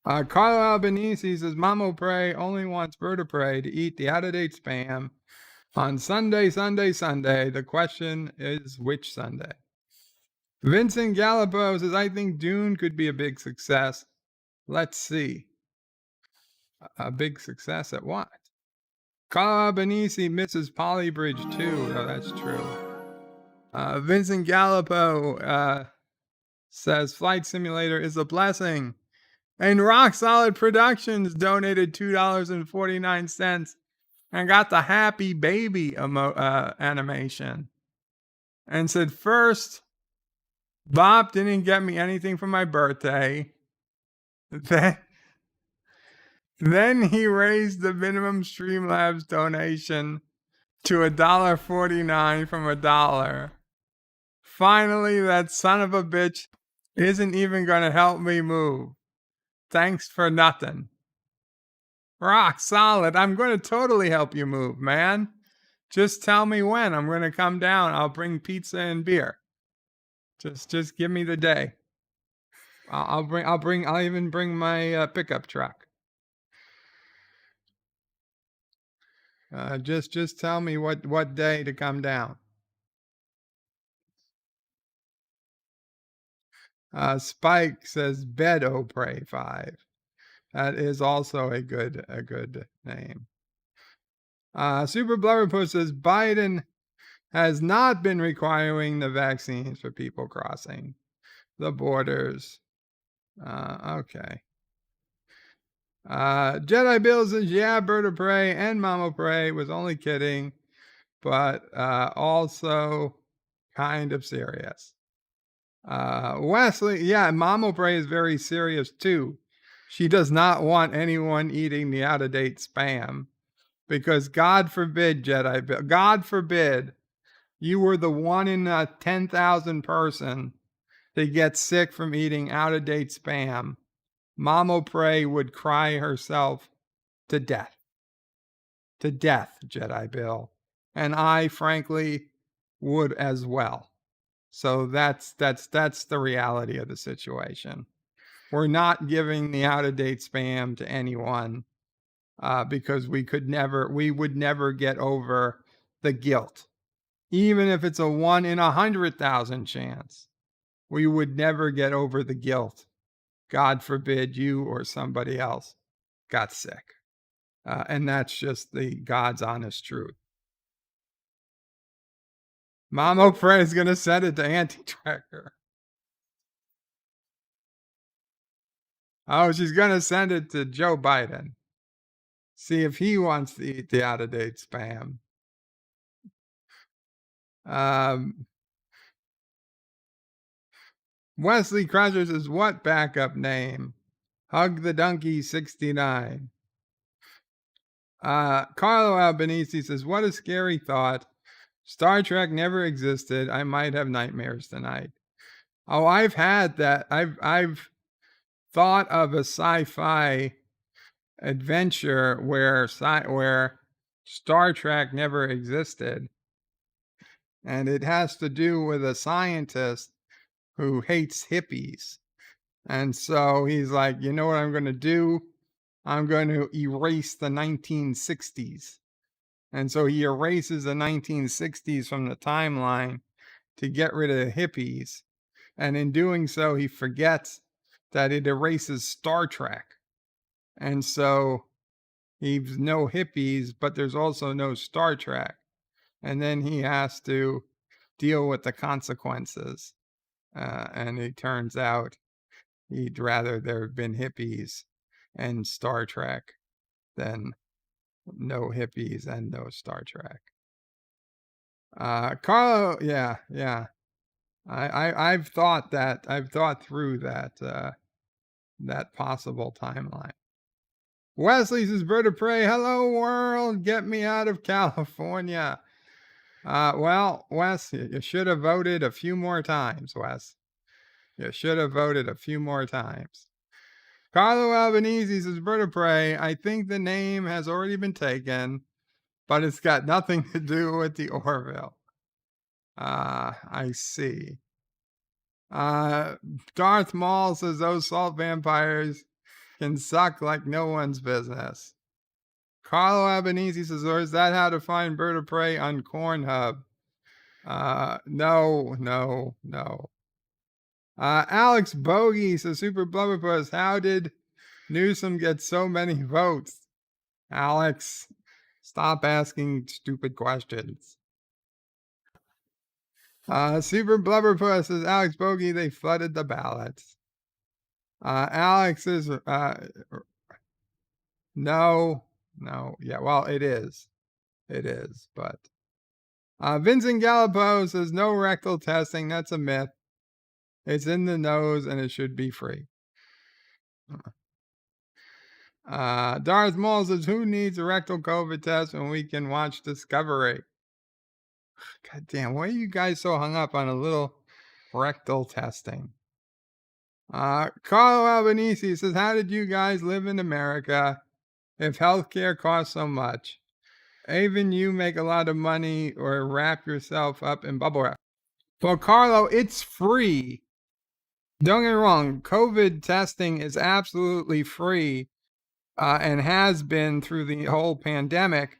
Carlo Albanese says, Mamo Prey only wants Bird of Prey to eat the out-of-date spam on Sunday. The question is, which Sunday? Vincent Gallipo says, I think Dune could be a big success. Let's see. A big success at what? Carlo Albanese misses Polybridge too. Oh, that's true. Vincent Gallipo says, Flight Simulator is a blessing. And Rock Solid Productions donated $2.49 and got the happy baby animation. And said, first, Bop didn't get me anything for my birthday. Then he raised the minimum Streamlabs donation to $1.49 from $1. Finally, that son of a bitch isn't even going to help me move. Thanks for nothing. Rock solid. I'm going to totally help you move, man. Just tell me when. I'm going to come down. I'll bring pizza and beer. Just give me the day. I'll even bring my pickup truck. Just tell me what day to come down. Spike says Bedo Prey 5. That is also a good name. Super Blubberpuss says Biden has not been requiring the vaccines for people crossing the borders. Okay. Jedi Bill says, yeah, Bird of Prey and Mama Prey was only kidding, but also kind of serious. Wesley, yeah, Mama Prey is very serious too. She does not want anyone eating the out-of-date spam because God forbid, Jedi Bill, God forbid you were the 1 in 10,000 person that gets sick from eating out-of-date spam. Mama Prey would cry herself to death. To death, Jedi Bill. And I, frankly, would as well. So that's the reality of the situation. We're not giving the out-of-date spam to anyone because we would never get over the guilt. Even if it's a 1 in 100,000 chance, we would never get over the guilt. God forbid you or somebody else got sick. And that's just the God's honest truth. Mama Prey is going to send it to Anti-Tracker. Oh, she's going to send it to Joe Biden. See if he wants to eat the out-of-date spam. Wesley Crusher says, what backup name? Hug the Donkey 69. Carlo Albanese says, what a scary thought. Star Trek never existed. I might have nightmares tonight. Oh, I've had that. I've thought of a sci-fi adventure where Star Trek never existed. And it has to do with a scientist who hates hippies. And so he's like, you know what I'm going to do? I'm going to erase the 1960s. And so he erases the 1960s from the timeline to get rid of the hippies. And in doing so, he forgets that it erases Star Trek. And so he's no hippies, but there's also no Star Trek. And then he has to deal with the consequences. And it turns out he'd rather there have been hippies and Star Trek than no hippies and no Star Trek. Carlo, yeah. I've thought through that possible timeline. Wesley says, Bird of Prey, hello world, get me out of California. Well, Wes, you should have voted a few more times, Wes. You should have voted a few more times. Carlo Albanese says, Bird of Prey, I think the name has already been taken, but it's got nothing to do with the Orville. I see. Darth Maul says those salt vampires can suck like no one's business. Carlo Albanese says, or is that how to find Bird of Prey on Cornhub? No. Alex Bogey says, Super Blubberpuss, how did Newsom get so many votes? Alex, stop asking stupid questions. Super Blubberpuss says, Alex Bogey, they flooded the ballots. Alex is, no. Yeah, well, it is, but. Vincent Gallipo says, no rectal testing, that's a myth. It's in the nose and it should be free. Darth Maul says, who needs a rectal COVID test when we can watch Discovery? God damn, why are you guys so hung up on a little rectal testing? Carlo Albanese says, how did you guys live in America if healthcare costs so much? Even you make a lot of money or wrap yourself up in bubble wrap. Well, Carlo, it's free. Don't get me wrong, COVID testing is absolutely free and has been through the whole pandemic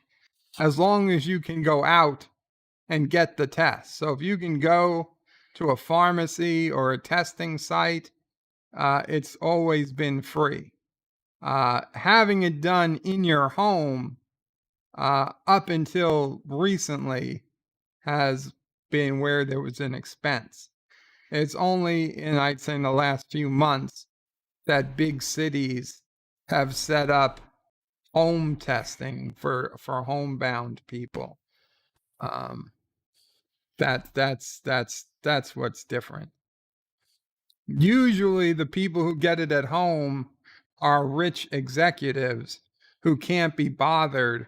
as long as you can go out and get the test. So if you can go to a pharmacy or a testing site, it's always been free. Having it done in your home up until recently has been where there was an expense. It's only I'd say in the last few months that big cities have set up home testing for homebound people. That's what's different. Usually the people who get it at home are rich executives who can't be bothered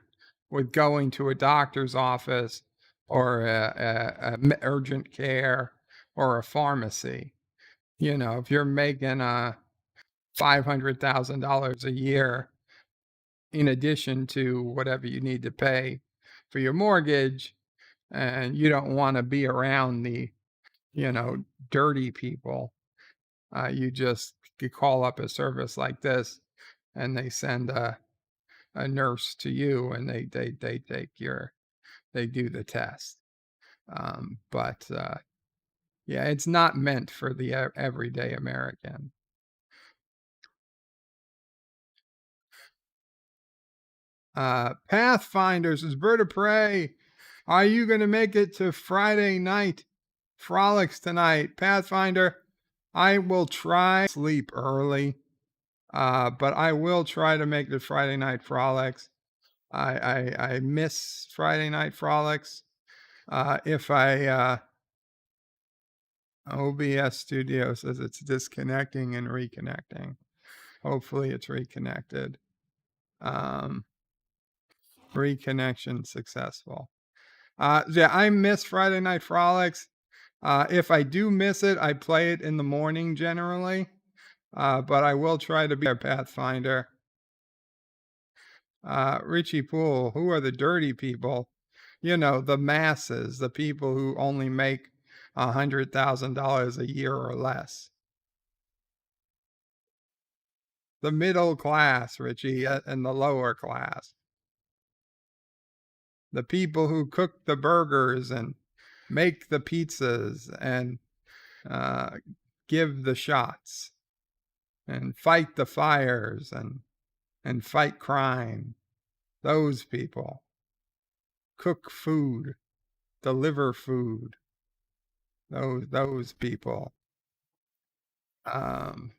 with going to a doctor's office or a urgent care or a pharmacy. You know, if you're making $500,000 a year in addition to whatever you need to pay for your mortgage, and you don't want to be around the, dirty people, you call up a service like this, and they send a nurse to you, and they do the test. But yeah, it's not meant for the everyday American. Pathfinders is Bird of Prey. Are you going to make it to Friday night frolics tonight? Pathfinder, I will try to sleep early, but I will try to make the Friday night frolics. I miss Friday night frolics. If I OBS Studio says it's disconnecting and reconnecting. Hopefully it's reconnected. Reconnection successful. Yeah, I miss Friday Night Frolics. If I do miss it, I play it in the morning generally. But I will try to be a Pathfinder. Richie Poole, who are the dirty people? You know, the masses, the people who only make $100,000 a year or less. The middle class, Richie, and the lower class. The people who cook the burgers and make the pizzas and give the shots and fight the fires and fight crime. Those people. Cook food, deliver food. Those people. Carlo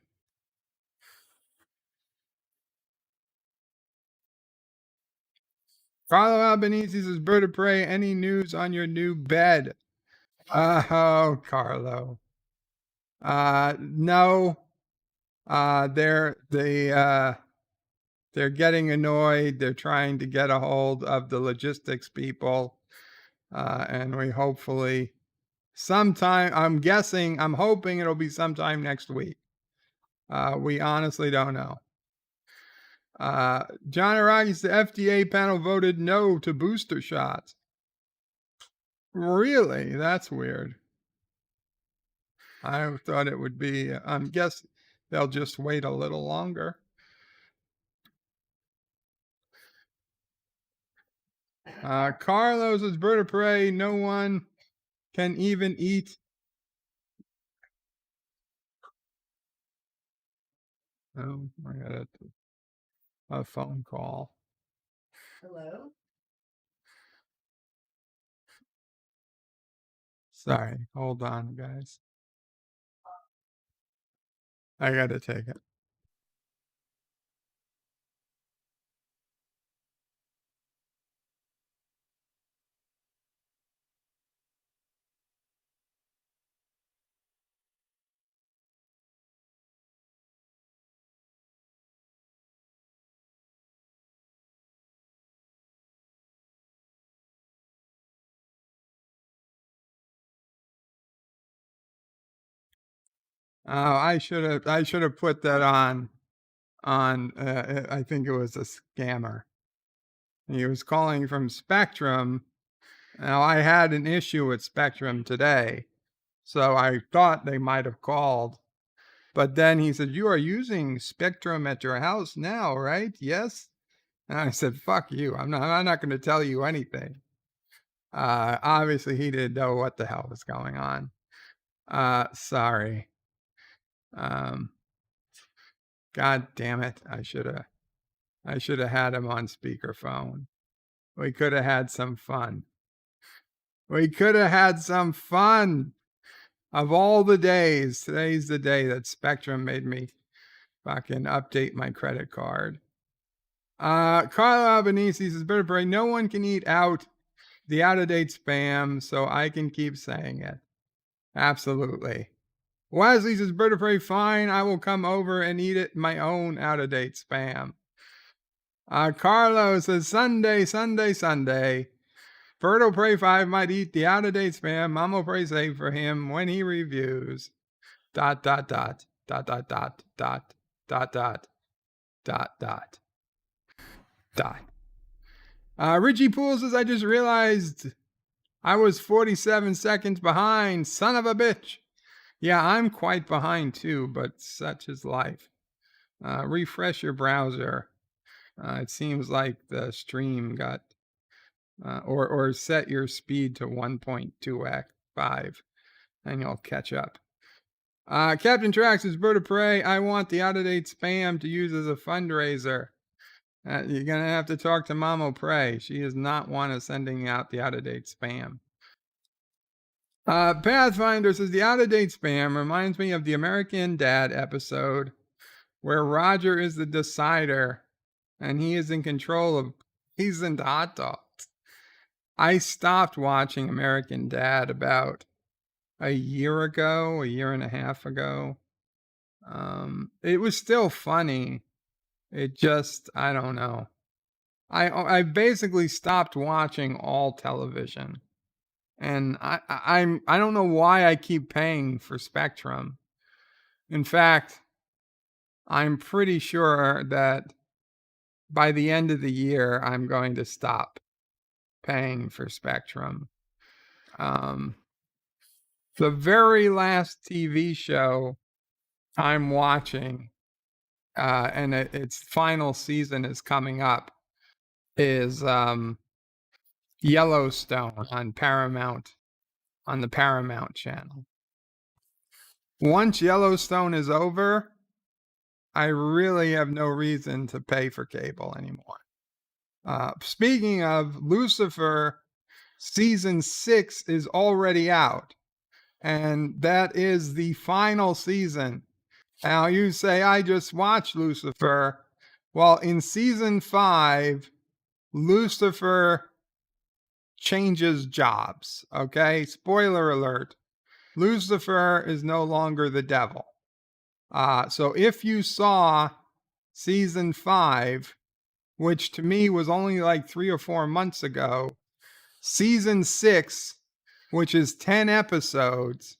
Albanese says, Bird of Prey, any news on your new bed? Oh, Carlo. No. They're getting annoyed. They're trying to get a hold of the logistics people. And we hopefully sometime, I'm hoping it'll be sometime next week. We honestly don't know. John Aragis, the FDA panel voted no to booster shots. Really? That's weird. I thought it would be, guess they'll just wait a little longer. Carlos is Bird of Prey. No one can even eat. Oh, I got a phone call. Hello? Sorry, hold on, guys. I gotta take it. Oh, I should have put that on. I think it was a scammer. He was calling from Spectrum. Now I had an issue with Spectrum today, so I thought they might have called. But then he said, "You are using Spectrum at your house now, right?" Yes. And I said, "Fuck you! I'm not going to tell you anything." Obviously, he didn't know what the hell was going on. Sorry. God damn it! I should have had him on speakerphone. We could have had some fun. Of all the days, today's the day that Spectrum made me fucking update my credit card. Carlo Albanese says, Bird of Prey, no one can eat out the out-of-date spam, so I can keep saying it. Absolutely. Wesley says, Bird of Prey, fine, I will come over and eat it my own out-of-date spam. Carlo says, Sunday. Bird of Prey 5 might eat the out-of-date spam. Mom will pray save for him when he reviews. ... Richie Poole says, I just realized I was 47 seconds behind. Son of a bitch. Yeah, I'm quite behind too, but such is life. Refresh your browser. It seems like the stream got, or set your speed to 1.2x5 and you'll catch up. Captain Trax is Bird of Prey. I want the out-of-date spam to use as a fundraiser. You're going to have to talk to Mamo Prey. She is not one of sending out the out-of-date spam. Pathfinder says, the out-of-date spam reminds me of the American Dad episode where Roger is the decider and he is in control of seasoned hot dogs. I stopped watching American Dad about a year ago, a year and a half ago. It was still funny. It just, I don't know. I basically stopped watching all television, and I don't know why I keep paying for Spectrum. In fact, I'm pretty sure that by the end of the year, I'm going to stop paying for Spectrum. Um, the very last TV show I'm watching, and its final season is coming up, is Yellowstone on Paramount, on the Paramount channel. Once Yellowstone is over, I really have no reason to pay for cable anymore. Speaking of, Lucifer, season 6 is already out, and that is the final season. Now, you say, I just watched Lucifer. Well, in season 5, Lucifer changes jobs. Okay, spoiler alert. Lucifer is no longer the devil. So if you saw season 5, which to me was only like 3 or 4 months ago, season 6, which is 10 episodes,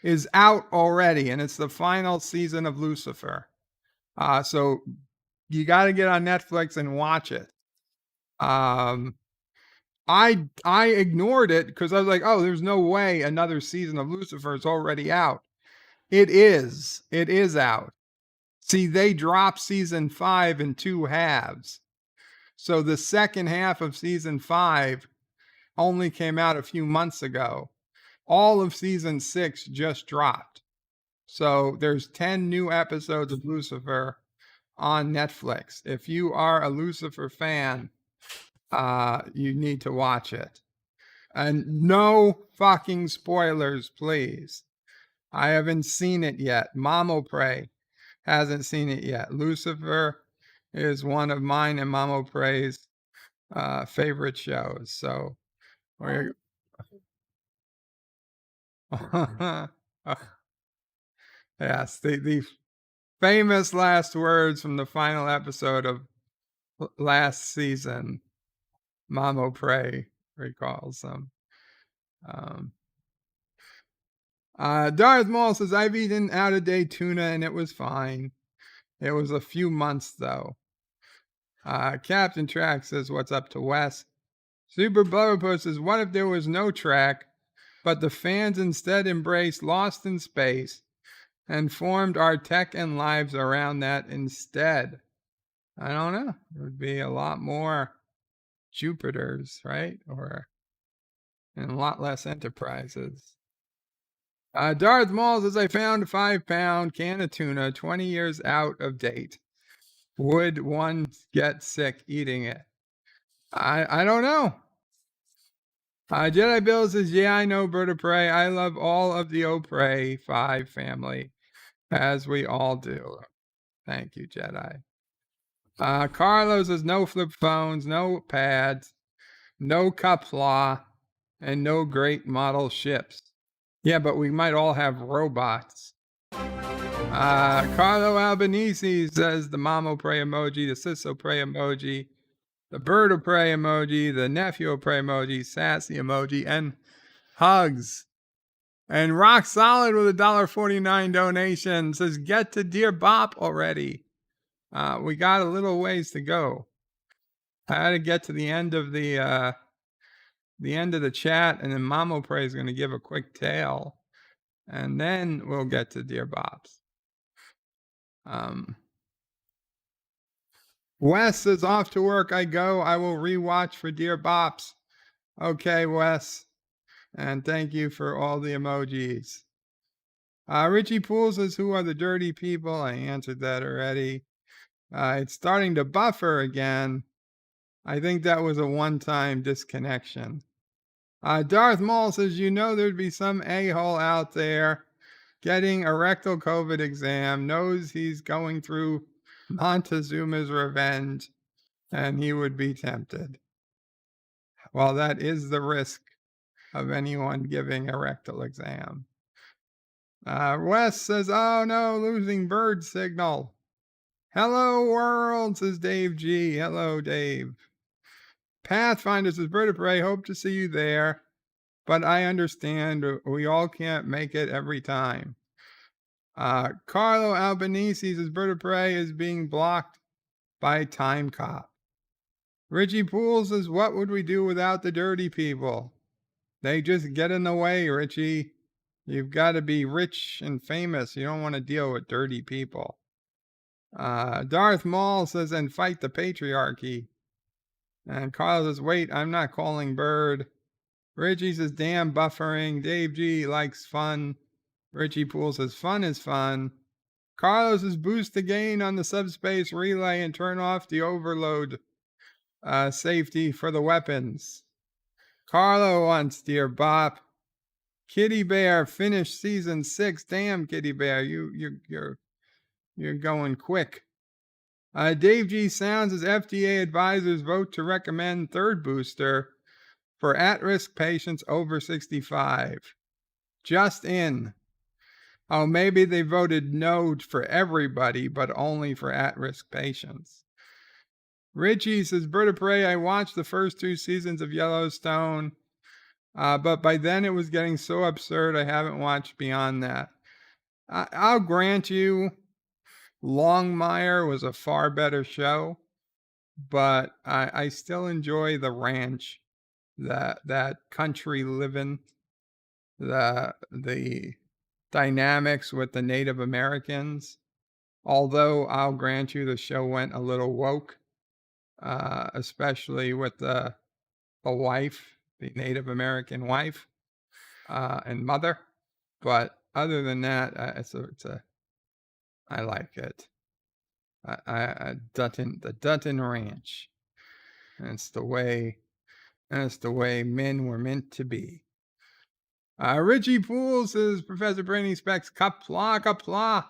is out already, and it's the final season of Lucifer. So you got to get on Netflix and watch it. I ignored it because I was like, oh, there's no way another season of Lucifer is already out. It is. It is out. See, they dropped season 5 in 2 halves. So the second half of season 5 only came out a few months ago. All of season 6 just dropped. So there's 10 new episodes of Lucifer on Netflix. If you are a Lucifer fan, you need to watch it. And no fucking spoilers, please. I haven't seen it yet. Mamo Pray hasn't seen it yet. Lucifer is one of mine and Mamo Pray's favorite shows. So we're yes, the famous last words from the final episode of last season, Mamo Pray recalls them. Darth Maul says, I've eaten out-of-date tuna and it was fine. It was a few months, though. Captain Track says, what's up to Wes? Super Blubberpuss says, what if there was no track, but the fans instead embraced Lost in Space and formed our tech and lives around that instead? I don't know. There would be a lot more Jupiters, right? And a lot less Enterprises. Darth Maul says, I found a 5-pound can of tuna 20 years out of date. Would one get sick eating it? I don't know. Jedi Bill says, yeah, I know Bird of Prey. I love all of the Prey 5 family, as we all do. Thank you, Jedi. Carlos says, no flip phones, no pads, no Qapla, and no great model ships. Yeah, but we might all have robots. Carlo Albanese says the Mamo Pray emoji, the Sisso Pray emoji, the Bird of Prey emoji, the Nephew of Prey emoji, sassy emoji, and hugs. And Rock Solid with a $1.49 donation says, get to Dear Bop already. We got a little ways to go. I had to get to the end of the chat, and then Mamo Pray is going to give a quick tale, and then we'll get to Dear Bops. Wes says, off to work I go. I will rewatch for Dear Bops. Okay, Wes. And thank you for all the emojis. Richie Poole says, who are the dirty people? I answered that already. It's starting to buffer again. I think that was a one-time disconnection. Darth Maul says, you know there'd be some a-hole out there getting a rectal COVID exam, knows he's going through Montezuma's revenge, and he would be tempted. Well, that is the risk of anyone giving a rectal exam. Wes says, oh no, losing bird signal. Hello world, says Dave G. Hello, Dave. Pathfinder says, Bird of Prey, hope to see you there, but I understand we all can't make it every time. Carlo Albanese says, Bird of Prey is being blocked by Time Cop. Richie Poole says, what would we do without the dirty people? They just get in the way, Richie. You've got to be rich and famous. You don't want to deal with dirty people. Darth Maul says, and fight the patriarchy. And Carl says, wait, I'm not calling Bird. Richie says, damn buffering. Dave G likes fun. Richie Poole says, fun is fun. Carlos says, boost the gain on the subspace relay and turn off the overload safety for the weapons. Carlo wants Dear Bop. Kitty Bear finished season 6. Damn, Kitty Bear, you're going quick. Dave G sounds as FDA advisors vote to recommend third booster for at-risk patients over 65. Just in. Oh, maybe they voted no for everybody, but only for at-risk patients. Richie says, Bird of Prey, I watched the first 2 seasons of Yellowstone, but by then it was getting so absurd I haven't watched beyond that. I'll grant you, Longmire was a far better show, but I still enjoy the ranch, that country living, the dynamics with the Native Americans. Although I'll grant you the show went a little woke, especially with the wife, the Native American wife, and mother. But other than that, I like it. The Dutton Ranch. And it's the way men were meant to be. Richie Poole says, Professor Brainy Specs, Qapla, Qapla.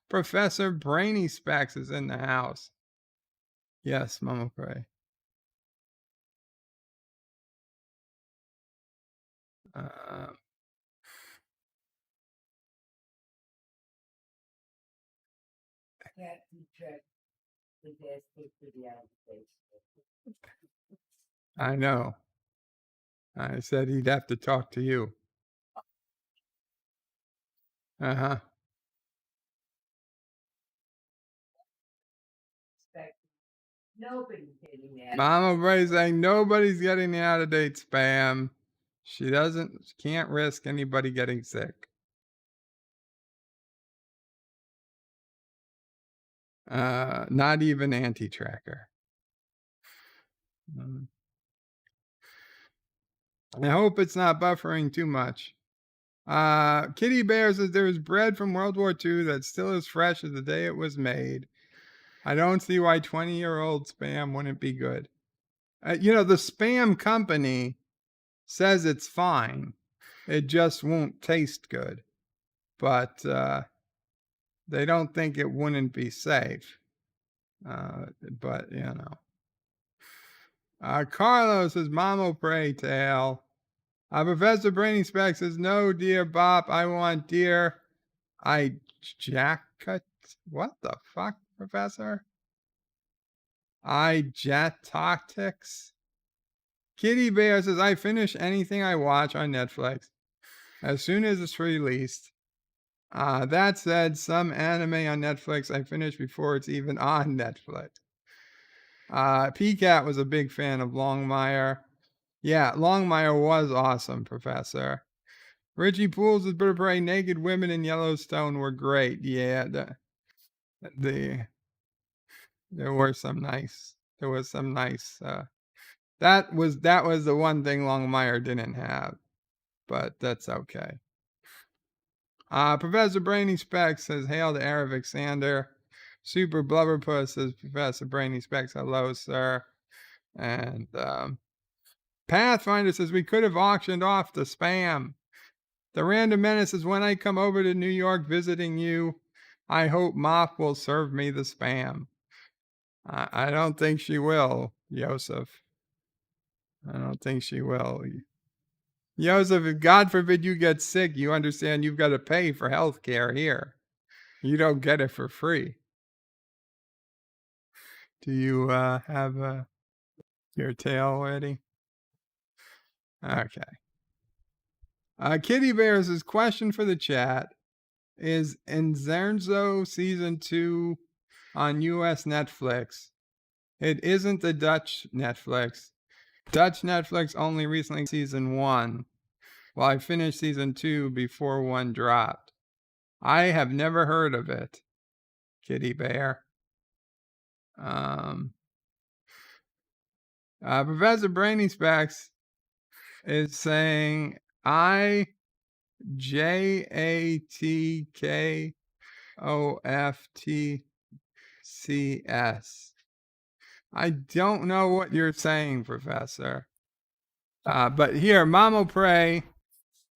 Professor Brainy Specs is in the house. Yes, Mama Pray. I know. I said he'd have to talk to you. Uh-huh. Nobody's getting that. Mama Bray saying nobody's getting the out-of-date spam. She can't risk anybody getting sick. Not even anti-tracker. I hope it's not buffering too much. Kitty Bear says there's bread from World War II that's still as fresh as the day it was made. I don't see why 20-year-old spam wouldn't be good. The spam company says it's fine. It just won't taste good. But they don't think it wouldn't be safe. But, Carlos says, MOP Tale. Professor Brainy Specs says, no, Dear Bop, I want Dear Jacket. What the fuck, Professor? Jatotics. Kitty Bear says, I finish anything I watch on Netflix as soon as it's released. That said, some anime on Netflix I finish before it's even on Netflix. PCAT was a big fan of Longmire. Yeah, Longmire was awesome, Professor. Richie Poole's Bird of Prey, naked women in Yellowstone were great. Yeah, there was some nice. That was the one thing Longmire didn't have, but that's okay. Professor Brainy Specs says, hail to Aravic Sander. Super Blubberpuss says, Professor Brainy Specs, hello, sir. And Pathfinder says, we could have auctioned off the spam. The Random Menace says, when I come over to New York visiting you, I hope MOP will serve me the spam. I don't think she will, Yosef. I don't think she will. Joseph, if God forbid you get sick, you understand you've got to pay for health care here. You don't get it for free. Do you have your tale ready? Okay. Kitty Bears' question for the chat is Inzerzo season 2 on US Netflix. It isn't the Dutch Netflix. Dutch Netflix only recently season 1. Well, I finished season 2 before 1 dropped. I have never heard of it, Kitty Bear. Professor Brainy Specs is saying IJATKOFTCS. I don't know what you're saying, Professor. But here, Mamo Pray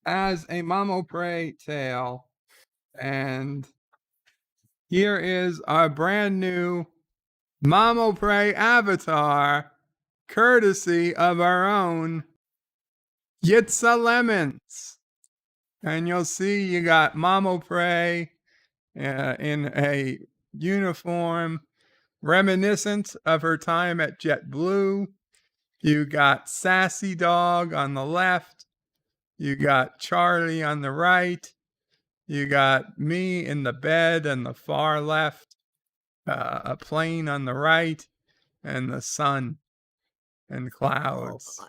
as a Mamo Pray tale. And here is our brand new Mamo Pray avatar, courtesy of our own Yitza Lemons. And you'll see you got Mamo Pray in a uniform reminiscent of her time at JetBlue. You got Sassy Dog on the left. You got Charlie on the right. You got me in the bed on the far left. A plane on the right. And the sun and clouds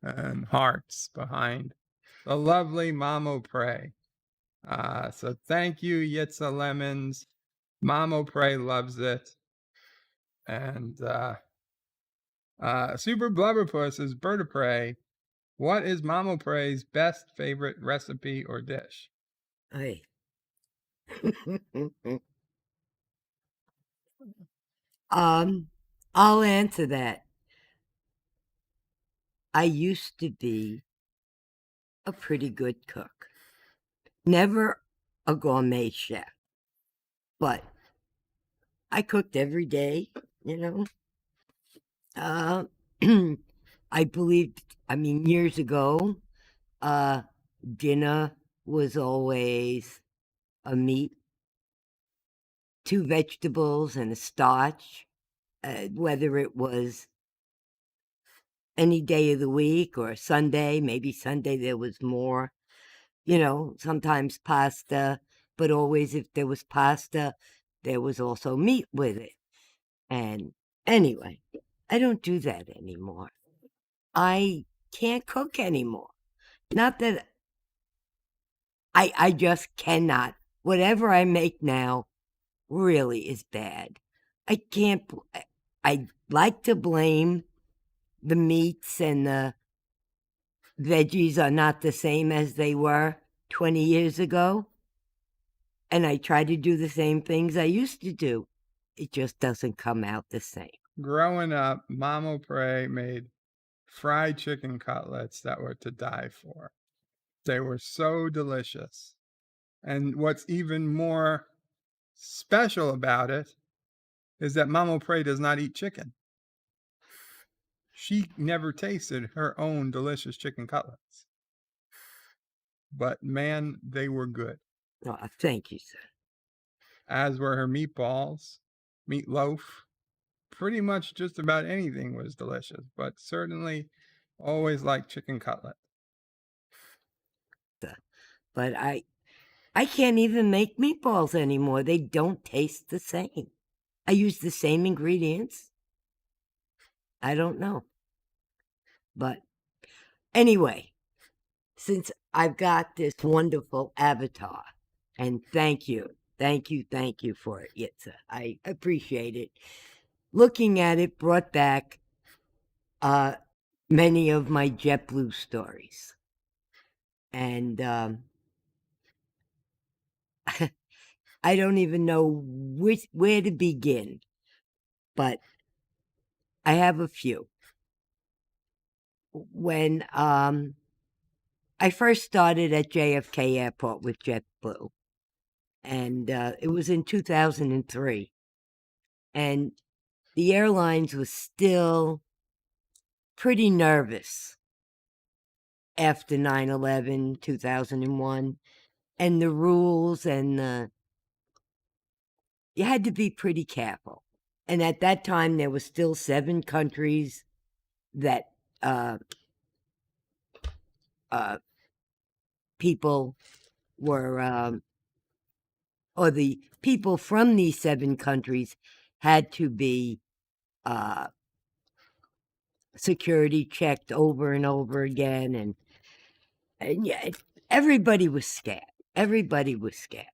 and hearts behind the lovely Mamo Pray. So thank you, Yitza Lemons. Mamo Pray loves it. And Super Blubberpuss is Bird of Prey. What is Mamo Pray's best favorite recipe or dish? Hey. I'll answer that. I used to be a pretty good cook. Never a gourmet chef, but I cooked every day, you know. I believed, years ago, dinner was always a meat, 2 vegetables, and a starch, whether it was any day of the week or Sunday. Maybe Sunday there was more, sometimes pasta, but always if there was pasta, there was also meat with it. And anyway, I don't do that anymore. I can't cook anymore. Not that I just cannot. Whatever I make now really is bad. I like to blame the meats and the veggies are not the same as they were 20 years ago. And I try to do the same things I used to do. It just doesn't come out the same. Growing up, Mamo Pray made fried chicken cutlets that were to die for. They were so delicious. And what's even more special about it is that Mamo Pray does not eat chicken. She never tasted her own delicious chicken cutlets. But man, they were good. Oh, thank you, sir. As were her meatballs, meatloaf. Pretty much just about anything was delicious, but certainly always liked chicken cutlet. But I can't even make meatballs anymore. They don't taste the same. I use the same ingredients. I don't know. But anyway, since I've got this wonderful avatar, and thank you for it, Yitza. I appreciate it. Looking at it brought back many of my JetBlue stories. And I don't even know where to begin, but I have a few. When I first started at JFK Airport with JetBlue, and it was in 2003, and the airlines was still pretty nervous after 9/11, 2001, and the rules and you had to be pretty careful. And at that time, there were still 7 countries that people were, or the people from these 7 countries had to be security checked over and over again. And yeah, everybody was scared. Everybody was scared.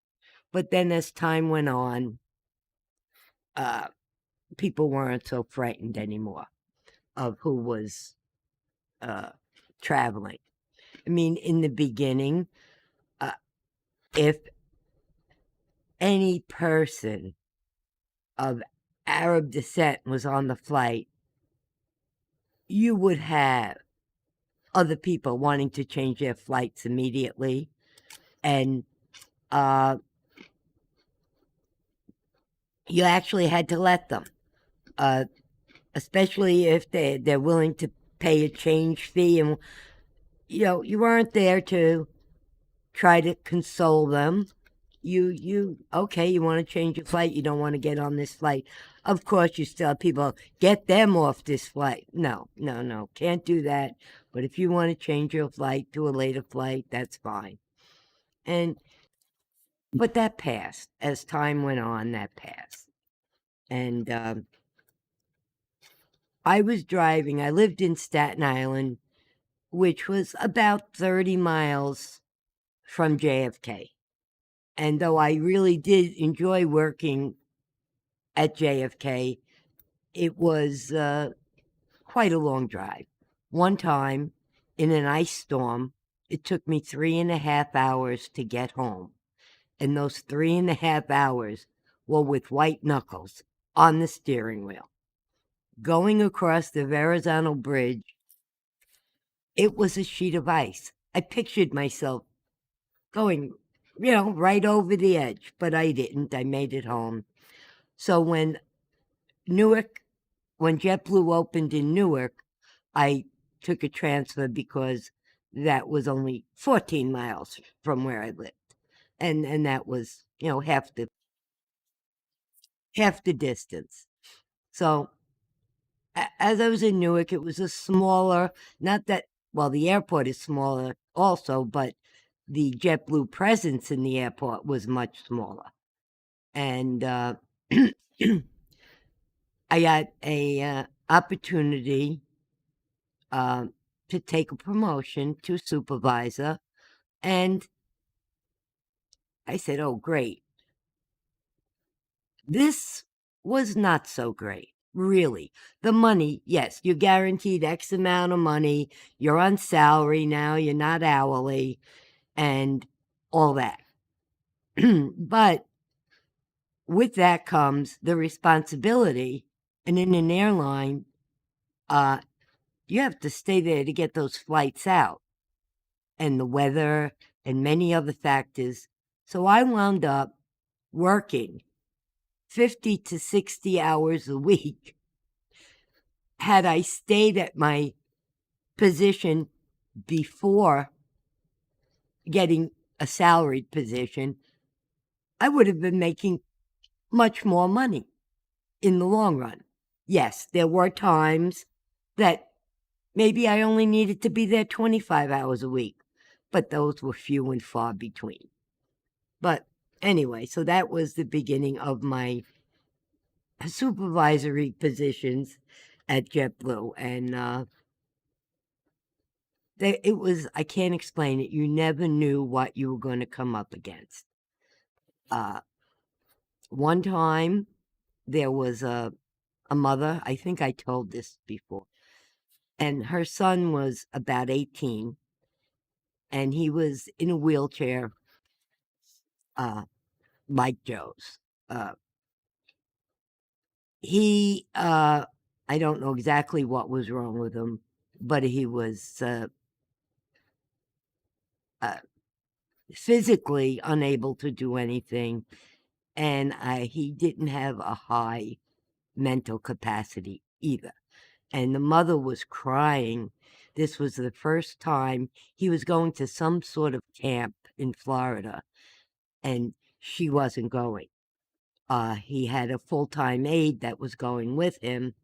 But then as time went on, people weren't so frightened anymore of who was traveling. I mean, in the beginning, if any person of Arab descent was on the flight, you would have other people wanting to change their flights immediately. And you actually had to let them, especially if they're willing to pay a change fee. And, you weren't there to try to console them. Okay, you want to change your flight, you don't want to get on this flight. Of course, you still have people, get them off this flight. No, can't do that. But if you want to change your flight to a later flight, that's fine. But that passed. As time went on, that passed. And I was driving. I lived in Staten Island, which was about 30 miles from JFK. And though I really did enjoy working at JFK, it was quite a long drive. One time, in an ice storm, it took me 3.5 hours to get home. And those 3.5 hours were with white knuckles on the steering wheel. Going across the Verrazano Bridge, it was a sheet of ice. I pictured myself going, right over the edge, but I didn't. I made it home. So when JetBlue opened in Newark, I took a transfer because that was only 14 miles from where I lived. And that was, half the distance. So as I was in Newark, it was a smaller, the airport is smaller also, but the JetBlue presence in the airport was much smaller. And I got a opportunity to take a promotion to supervisor, and I said, oh, great. This was not so great, really. The money, yes, you're guaranteed X amount of money, you're on salary now, you're not hourly, and all that. But with that comes the responsibility, and in an airline, you have to stay there to get those flights out, and the weather, and many other factors. So I wound up working 50 to 60 hours a week. Had I stayed at my position before getting a salaried position, I would have been making much more money in the long run. Yes, there were times that maybe I only needed to be there 25 hours a week, but those were few and far between. But anyway, so that was the beginning of my supervisory positions at JetBlue. And it was, I can't explain it. You never knew what you were going to come up against. One time, there was a mother, I think I told this before, and her son was about 18, and he was in a wheelchair, like Joe's. I don't know exactly what was wrong with him, but he was physically unable to do anything, and he didn't have a high mental capacity either. And the mother was crying This was the first time he was going to some sort of camp in Florida, and she wasn't going. He had a full-time aide that was going with him.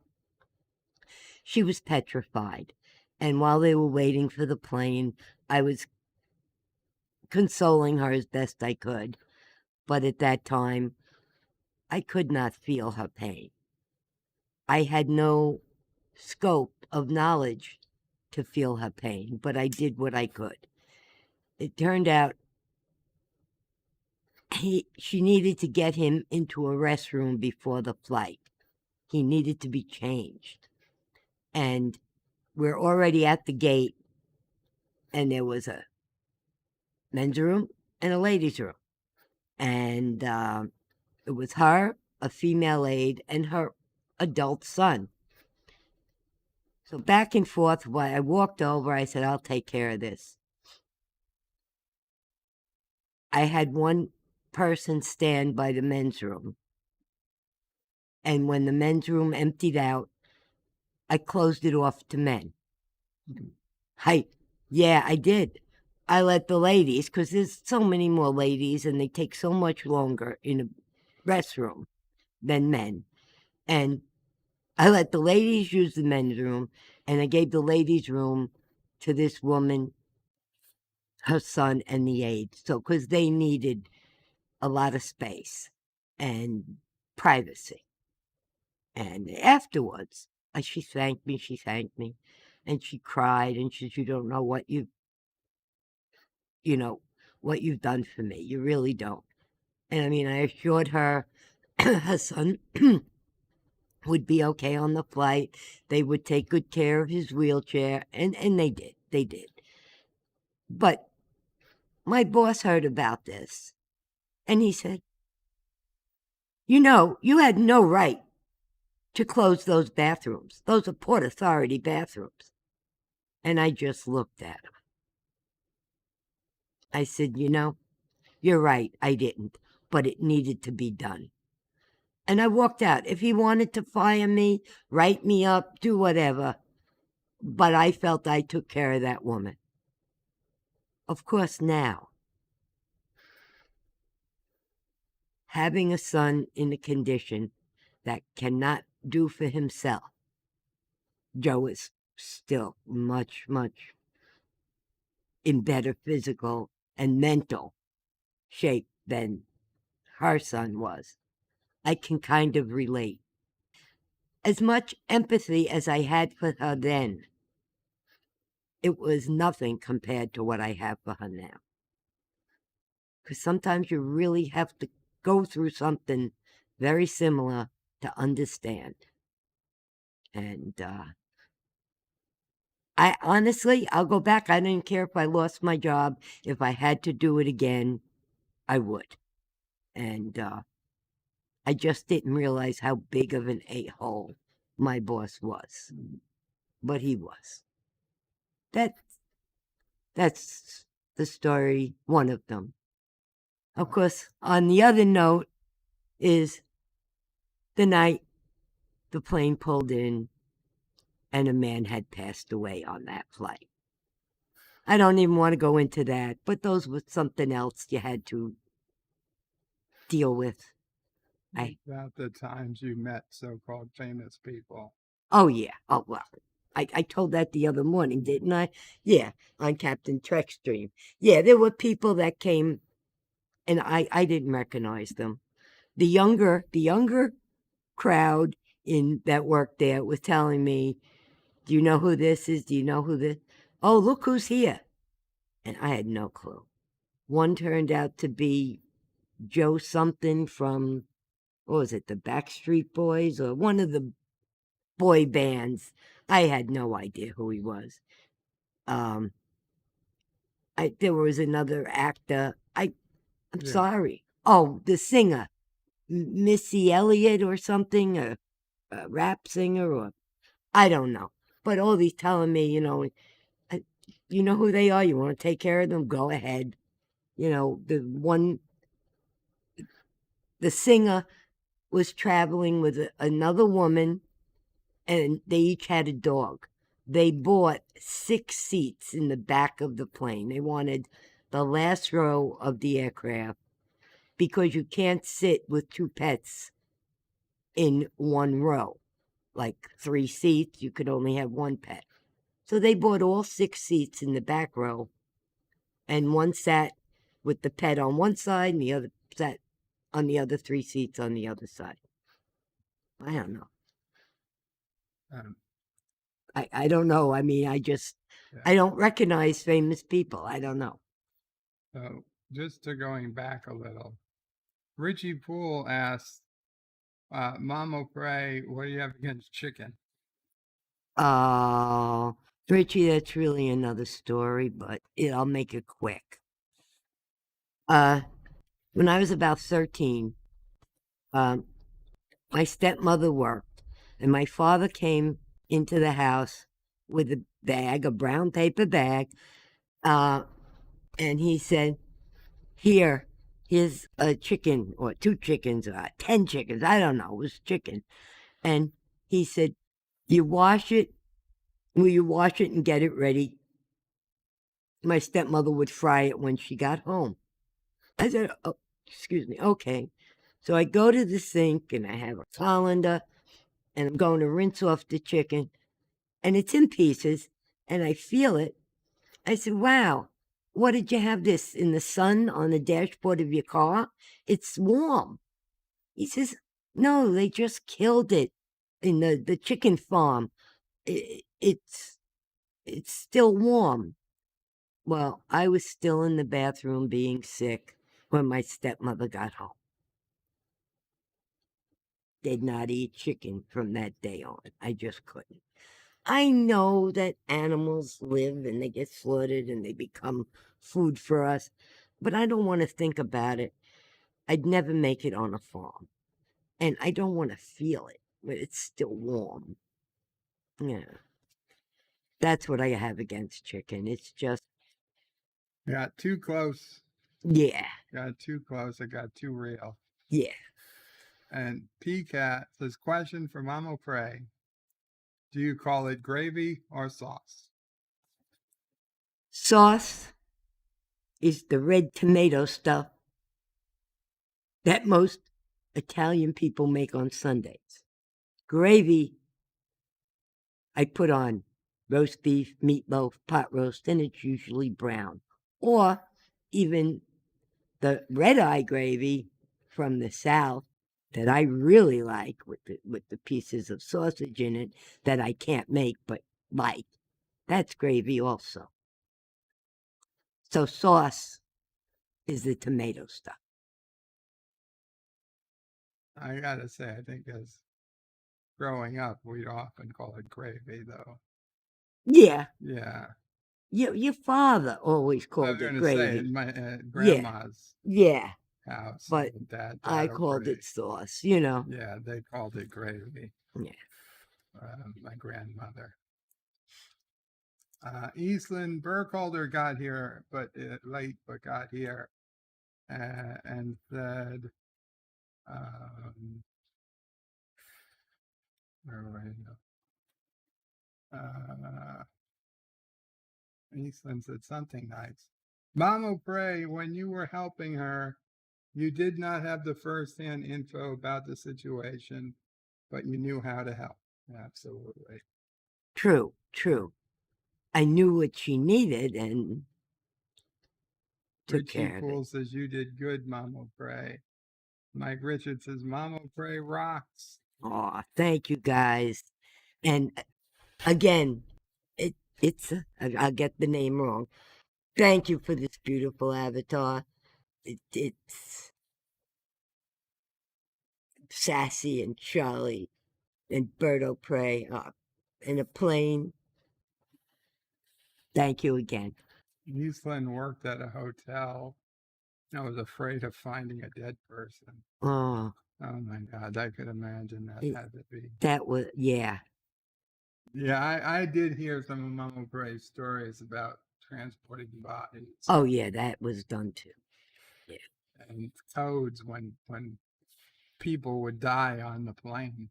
She was petrified. And while they were waiting for the plane, I was consoling her as best I could. But at that time, I could not feel her pain. I had no scope of knowledge to feel her pain, but I did what I could. It turned out she needed to get him into a restroom before the flight. He needed to be changed. And we're already at the gate, and there was a men's room and a ladies' room. And it was her, a female aide, and her adult son. So back and forth, while I walked over, I said, I'll take care of this. I had one person stand by the men's room. And when the men's room emptied out, I closed it off to men. I did. I let the ladies, because there's so many more ladies and they take so much longer in a restroom than men. And I let the ladies use the men's room, and I gave the ladies' room to this woman, her son, and the aide. So, because they needed a lot of space and privacy. And afterwards, she thanked me, and she cried, and she said, you don't know what what you've done for me. You really don't. And I mean, I assured her her son would be okay on the flight. They would take good care of his wheelchair, and they did. They did. But my boss heard about this, and he said, you had no right to close those bathrooms. Those are Port Authority bathrooms. And I just looked at him. I said, you're right, I didn't, but it needed to be done. And I walked out. If he wanted to fire me, write me up, do whatever, but I felt I took care of that woman. Of course, now, having a son in a condition that cannot do for himself, Joe is still much, much in better physical and mental shape than her son was. I can kind of relate. As much empathy as I had for her then, it was nothing compared to what I have for her now. Because sometimes you really have to go through something very similar to understand. And I honestly, I'll go back. I didn't care if I lost my job. If I had to do it again, I would. And I just didn't realize how big of an a-hole my boss was. But he was. That's the story, one of them. Of course, on the other note is the night the plane pulled in and a man had passed away on that flight. I don't even want to go into that, but those were something else you had to deal with. About the times you met so-called famous people. Oh, yeah. Oh, well, I told that the other morning, didn't I? Yeah, on Captain Trek's stream. Yeah, there were people that came, and I didn't recognize them. The younger crowd that worked there was telling me, do you know who this is? Do you know who this? Oh, look who's here. And I had no clue. One turned out to be Joe something from, what was it, the Backstreet Boys or one of the boy bands. I had no idea who he was. There was another actor. I'm sorry. Oh, the singer, Missy Elliott or something, a rap singer, or I don't know. But all these telling me, you know who they are. You want to take care of them? Go ahead. The singer was traveling with another woman, and they each had a dog. they bought 6 seats in the back of the plane. They wanted the last row of the aircraft because you can't sit with 2 pets in one row. Like 3 seats, you could only have 1 pet. So they bought all 6 seats in the back row, and one sat with the pet on one side and the other sat on the other 3 seats on the other side. I don't know. Um, I don't know. I mean, I don't recognize famous people. I don't know. So just to going back a little, Richie Poole asked, Mama Pray, what do you have against chicken? Oh, Richie, that's really another story, but I'll make it quick. When I was about 13, my stepmother worked, and my father came into the house with a bag, a brown paper bag, and he said, here's a chicken, or 2 chickens, or 10 chickens, I don't know, it was chicken. And he said, will you wash it and get it ready? My stepmother would fry it when she got home. I said, oh, excuse me, okay. So I go to the sink, and I have a colander, and I'm going to rinse off the chicken, and it's in pieces, and I feel it. I said, wow, what did you have this in the sun on the dashboard of your car? It's warm. He says, no, they just killed it in the chicken farm. It's still warm. Well, I was still in the bathroom being sick when my stepmother got home. Did not eat chicken from that day on. I just couldn't. I know that animals live and they get slaughtered and they become food for us, but I don't want to think about it. I'd never make it on a farm. And I don't want to feel it, but it's still warm. Yeah. That's what I have against chicken. It's just, Got too close. yeah, Got too close. It got too real. yeah. And PCAT says, question for Mama Pray. Do you call it gravy or sauce? Sauce is the red tomato stuff that most Italian people make on Sundays. Gravy, I put on roast beef, meatloaf, pot roast, and it's usually brown. Or even the red eye gravy from the South that I really like with the pieces of sausage in it that I can't make but like. That's gravy also. So sauce is the tomato stuff. I gotta say, I think as growing up, we'd often call it gravy, though. Yeah. Yeah. Your father always I was called it going to say, gravy. in my grandma's Yeah. house, But and dad I got called gravy. it sauce, you know. Yeah, they called it gravy. Yeah. My grandmother. Eastland Burkholder got here, but late, but got here, and said, where do I go? Eastland said something nice. Mama Pray, when you were helping her, you did not have the first-hand info about the situation, but you knew how to help. Absolutely. True. I knew what she needed and took Richie care of Poole it. says, you did good, Mama Pray. Mike Richards says, Mama Pray rocks. Oh, thank you guys. And again, I'll get the name wrong. Thank you for this beautiful avatar. It's Sassy and Charlie and Berto Prey in a plane. Thank you again. Eastland worked at a hotel. I was afraid of finding a dead person. Oh, Oh my God, I could imagine that had to be. that was, yeah. Yeah, I did hear some of Mama Bray's stories about transporting bodies. Oh, yeah, that was done too. Yeah. And codes when people would die on the plane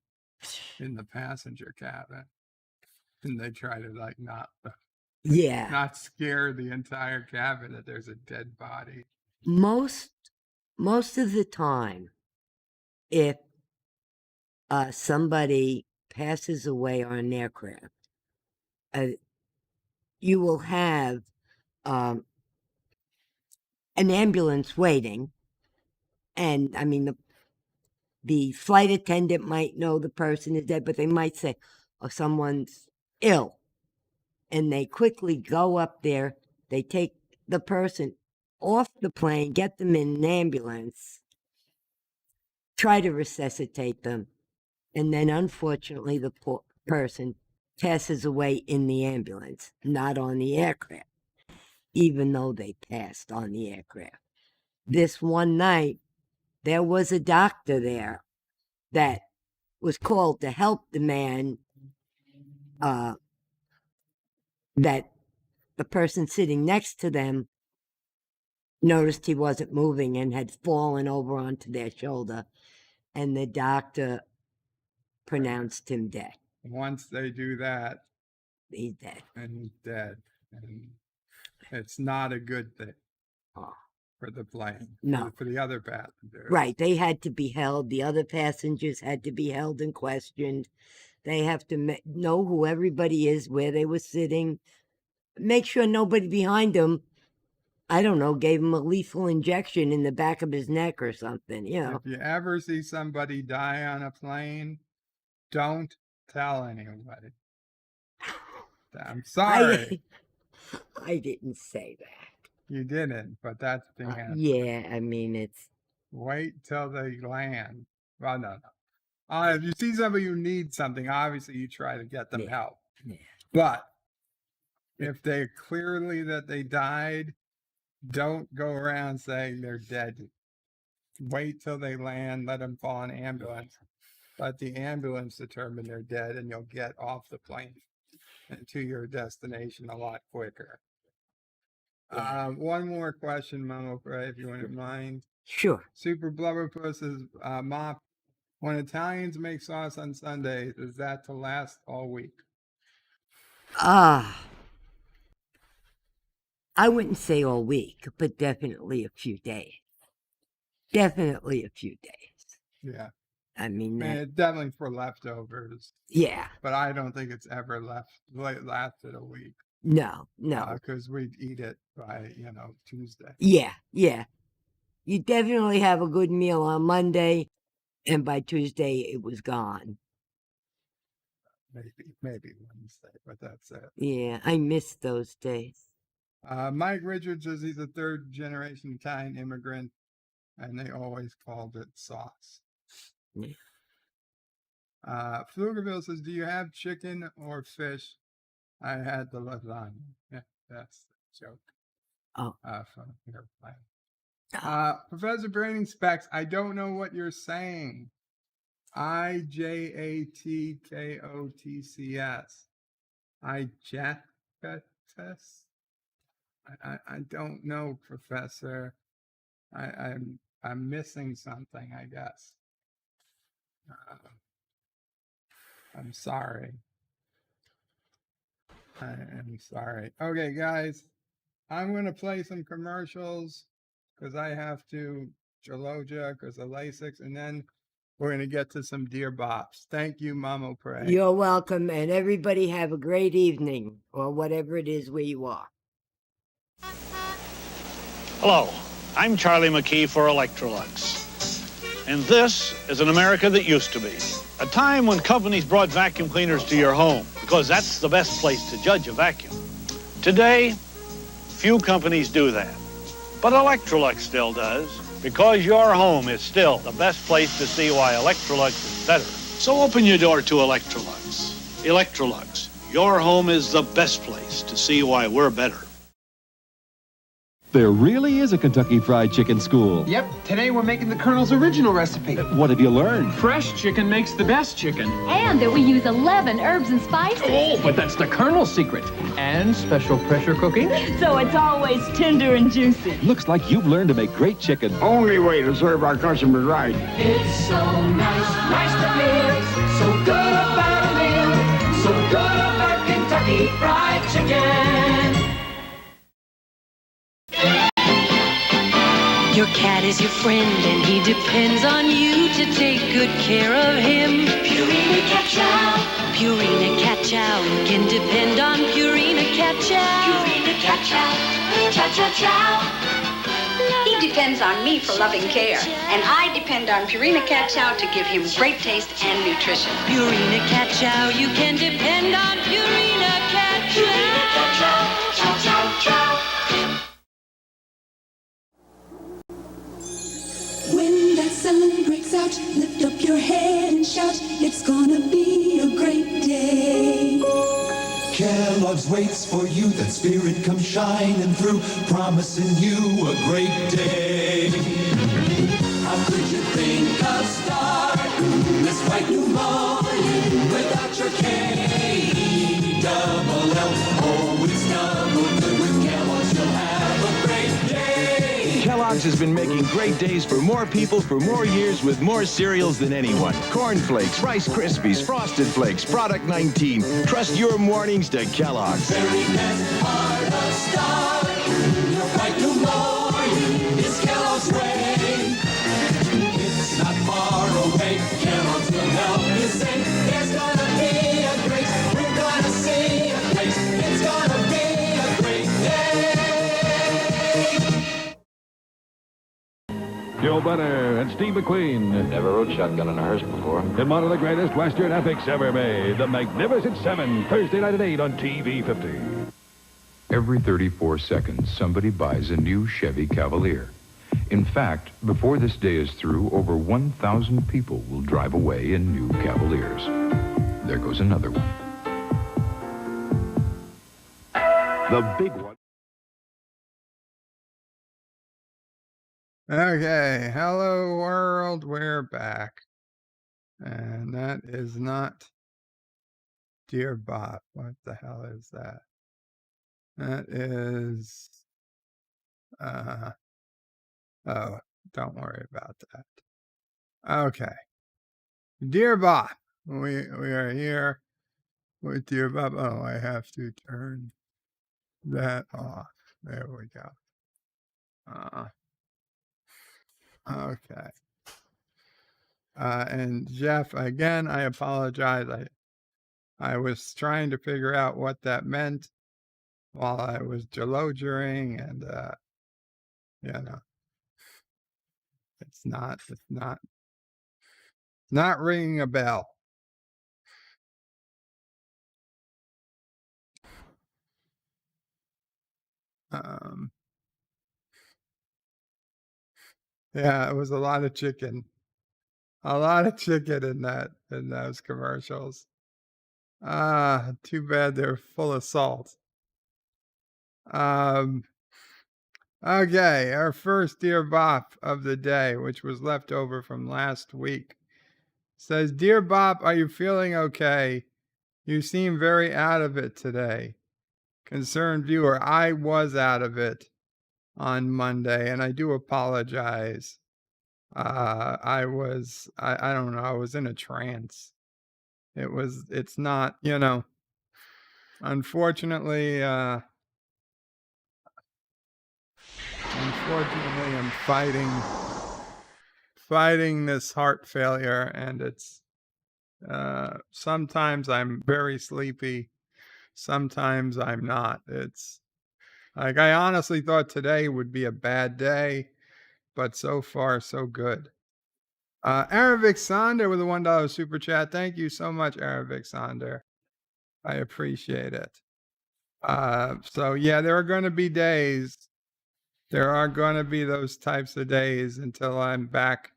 in the passenger cabin. And they try to like Yeah. not scare the entire cabin that there's a dead body. Most of the time, if somebody passes away on an aircraft, you will have an ambulance waiting, and I mean the flight attendant might know the person is dead, but they might say, "Oh, someone's ill," and they quickly go up there. They take the person off the plane, get them in an ambulance, try to resuscitate them, and then unfortunately the poor person passes away in the ambulance, not on the aircraft, even though they passed on the aircraft. This one night, there was a doctor there that was called to help the man, that the person sitting next to them noticed he wasn't moving and had fallen over onto their shoulder, and the doctor pronounced him dead. Once they do that, He's dead. and he's dead, and it's not a good thing for the plane. No. For the other passengers. Right. They had to be held. The other passengers had to be held and questioned. They have to know who everybody is, where they were sitting, make sure nobody behind them, I don't know, gave him a lethal injection in the back of his neck or something, you know. If you ever see somebody die on a plane, don't tell anybody. I'm sorry. I didn't say that. You didn't, but that's the answer. Yeah, I mean, it's... Wait till they land. Well, no. If you see somebody who needs something, obviously you try to get them help. Yeah. But if they're clearly that they died, don't go around saying they're dead. Wait till they land, let them call an ambulance. Let the ambulance determine they're dead, and you'll get off the plane and to your destination a lot quicker. One more question, Mama Pray, if you wouldn't mind. Sure. Super Blubberpuss is Mop. When Italians make sauce on Sundays, is that to last all week? I wouldn't say all week, but definitely a few days. Definitely a few days. Yeah. I mean, It's definitely for leftovers. Yeah. But I don't think it's ever lasted a week. No. Because we'd eat it by, Tuesday. Yeah. You definitely have a good meal on Monday, and by Tuesday it was gone. Maybe Wednesday, but that's it. Yeah, I miss those days. Mike Richards says he's a third generation Italian immigrant, and they always called it sauce. Yeah. Pflugerville says, do you have chicken or fish? I had the lasagna. Yeah, that's the joke. Oh. From Airplane. Professor Braining Specs, I don't know what you're saying. IJATKOTCS. IJATKOTCS? I don't know, Professor. I'm missing something, I guess. I'm sorry. I am sorry. Okay, guys, I'm going to play some commercials because I have to Gelogia because of LASIK, and then we're going to get to some Dear Bops. Thank you, Mama Pray. You're welcome, and everybody have a great evening, or whatever it is where you are. Hello, I'm Charlie McKee for Electrolux. And this is an America that used to be. A time when companies brought vacuum cleaners to your home, because that's the best place to judge a vacuum. Today, few companies do that. But Electrolux still does, because your home is still the best place to see why Electrolux is better. So open your door to Electrolux. Electrolux, your home is the best place to see why we're better. There really is a Kentucky Fried Chicken school. Yep, today we're making the Colonel's original recipe. What have you learned? Fresh chicken makes the best chicken. And that we use 11 herbs and spices. Oh, but that's the Colonel's secret. And special pressure cooking. So it's always tender and juicy. Looks like you've learned to make great chicken. Only way to serve our customers right. It's so nice to feel so good about a meal, so good about Kentucky. Kentucky Fried Chicken. Your cat is your friend and he depends on you to take good care of him. Purina Cat Chow. Purina Cat Chow. You can depend on Purina Cat Chow. Purina Cat Chow. Chow, chow, chow. He depends on me for loving care, and I depend on Purina Cat Chow to give him great taste and nutrition. Purina Cat Chow. You can depend on Purina Cat Chow. Purina Cat Chow. Chow, chow, chow. When that sun breaks out, lift up your head and shout, it's gonna be a great day. Kellogg's waits for you, that spirit comes shining through, promising you a great day. How could you think of starting this bright new morning without your K-double-L? Oh, it's double good with Kellogg's, you'll have a great day. Kellogg's has been making great days for more people for more years with more cereals than anyone. Corn Flakes, Rice Krispies, Frosted Flakes, Product 19. Trust your mornings to Kellogg's. Very best part of starting your bright new morning is Kellogg's way. It's not far away. Kellogg's will help you say there's gonna be a great, we're gonna see a great, it's gonna be a great day. Joe Bunner and Steve McQueen. Never rode shotgun in a hearse before. In one of the greatest Western epics ever made, The Magnificent Seven, Thursday night at 8 on TV 50. Every 34 seconds, somebody buys a new Chevy Cavalier. In fact, before this day is through, over 1,000 people will drive away in new Cavaliers. There goes another one. The big one. Okay, hello world, we're back. And that is not Dear Bop. What the hell is that? That is, oh, don't worry about that. Okay. Dear Bop, we are here with Dear Bop. Oh, I have to turn that off. There we go. Okay. And Jeff, again, I apologize. I was trying to figure out what that meant while I was jalogering, and you know, it's not ringing a bell. Yeah, it was a lot of chicken. A lot of chicken in those commercials. Too bad they're full of salt. Okay, our first Dear Bop of the day, which was left over from last week, says, Dear Bop, are you feeling okay? You seem very out of it today. Concerned viewer, I was out of it on Monday, and I do apologize. I don't know, I was in a trance. It's not, unfortunately, I'm fighting this heart failure, and it's, sometimes I'm very sleepy, sometimes I'm not. It's like, I honestly thought today would be a bad day, but so far, so good. Aravic Sonder with a $1 super chat. Thank you so much, Aravic Sonder. I appreciate it. So yeah, there are going to be days. There are going to be those types of days until I'm back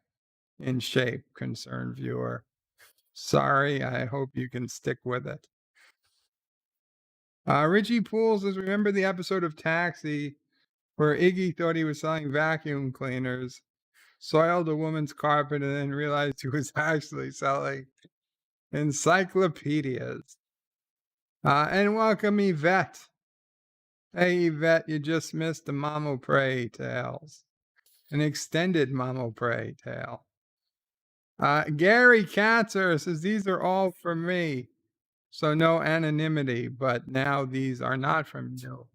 in shape, concerned viewer. Sorry, I hope you can stick with it. Richie Pools says, remember the episode of Taxi where Iggy thought he was selling vacuum cleaners, soiled a woman's carpet, and then realized he was actually selling encyclopedias. And welcome Yvette. Hey Yvette, you just missed the MOP Tales. An extended MOP Tale. Gary Katzer says, these are all for me. So no anonymity, but now these are not from you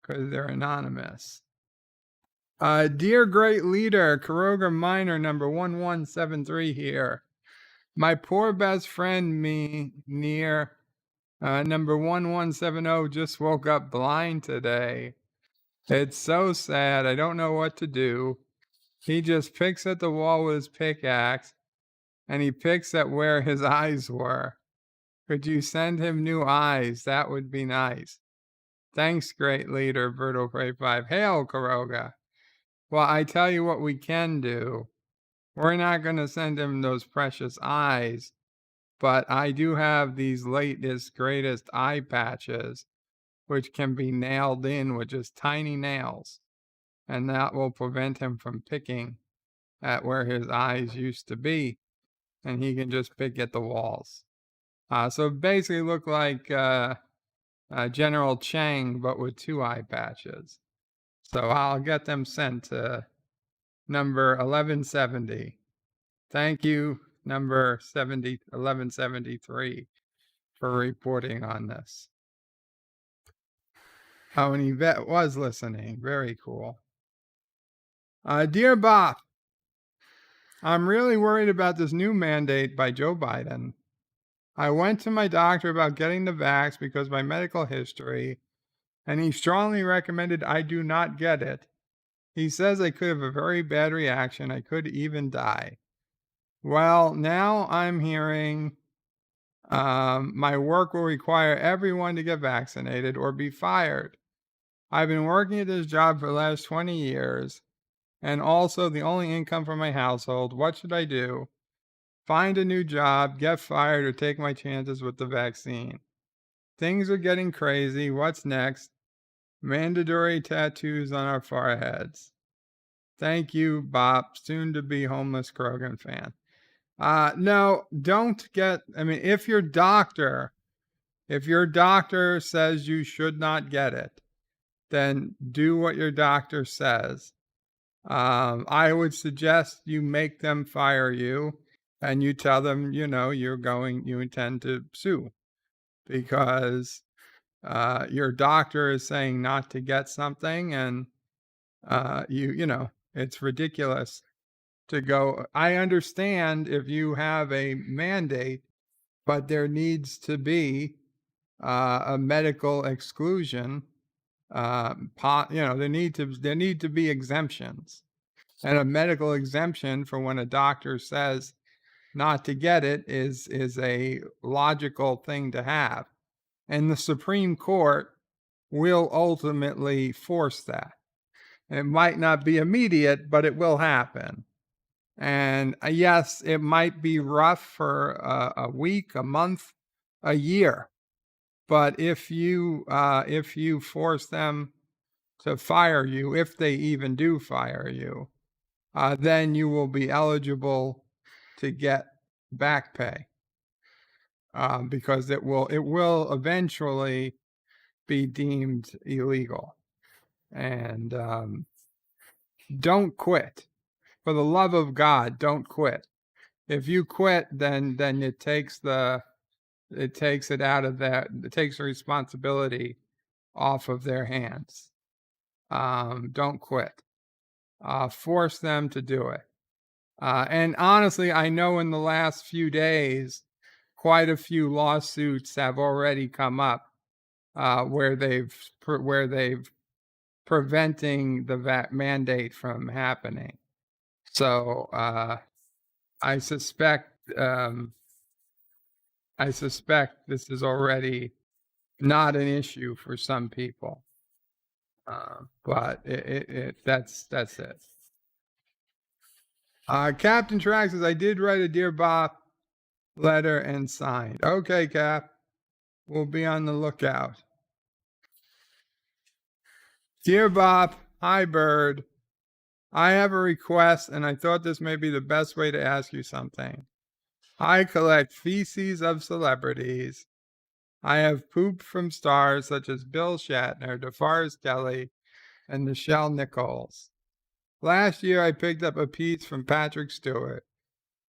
because they're anonymous. Dear great leader, Karoga Minor number 1173 here. My poor best friend me near number 1170 just woke up blind today. It's so sad. I don't know what to do. He just picks at the wall with his pickaxe and he picks at where his eyes were. Could you send him new eyes? That would be nice. Thanks, great leader, Berto Pray 5. Hail, Karoga. Well, I tell you what we can do. We're not going to send him those precious eyes, but I do have these latest, greatest eye patches, which can be nailed in with just tiny nails, and that will prevent him from picking at where his eyes used to be, and he can just pick at the walls. So basically look like General Chang, but with 2 eye patches. So I'll get them sent to number 1170. Thank you, number 1173, for reporting on this. Oh, and Yvette was listening. Very cool. Dear Bop, I'm really worried about this new mandate by Joe Biden. I went to my doctor about getting the vax because of my medical history, and he strongly recommended I do not get it. He says I could have a very bad reaction. I could even die. Well, now I'm hearing my work will require everyone to get vaccinated or be fired. I've been working at this job for the last 20 years and also the only income for my household. What should I do? Find a new job, get fired, or take my chances with the vaccine? Things are getting crazy. What's next? Mandatory tattoos on our foreheads. Thank you, Bop, soon to be homeless Krogan fan. No, don't get, if your doctor says you should not get it, then do what your doctor says. I would suggest you make them fire you and you tell them, you intend to sue because your doctor is saying not to get something, and it's ridiculous to go. I understand if you have a mandate, but there needs to be a medical exclusion. There need to be exemptions, and a medical exemption for when a doctor says not to get it is a logical thing to have, and the Supreme Court will ultimately force that. It might not be immediate, but it will happen. And yes, it might be rough for a week, a month, a year. But if you force them to fire you, if they even do fire you, then you will be eligible to get back pay because it will eventually be deemed illegal. And don't quit. For the love of God, don't quit. If you quit, then it takes the responsibility off of their hands. Don't quit. Force them to do it. And honestly, I know in the last few days, quite a few lawsuits have already come up where they've preventing the mandate from happening. So I suspect this is already not an issue for some people, but that's it. Captain Trax says, I did write a Dear Bop letter and signed. Okay, Cap, we'll be on the lookout. Dear Bop, hi Bird. I have a request, and I thought this may be the best way to ask you something. I collect feces of celebrities. I have poop from stars such as Bill Shatner, DeForest Kelley, and Nichelle Nichols. Last year, I picked up a piece from Patrick Stewart.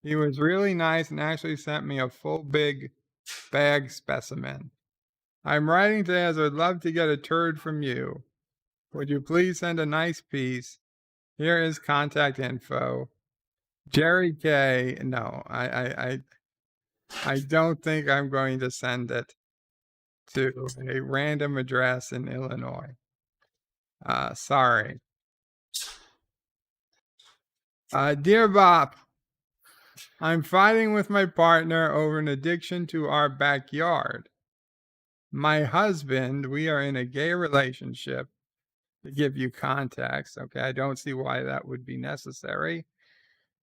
He was really nice and actually sent me a full big bag specimen. I'm writing today as I'd love to get a turd from you. Would you please send a nice piece? Here is contact info. Jerry K. No, I don't think I'm going to send it to a random address in Illinois. Sorry. Dear Bop, I'm fighting with my partner over an addiction to our backyard. My husband, we are in a gay relationship. To give you context, okay, I don't see why that would be necessary.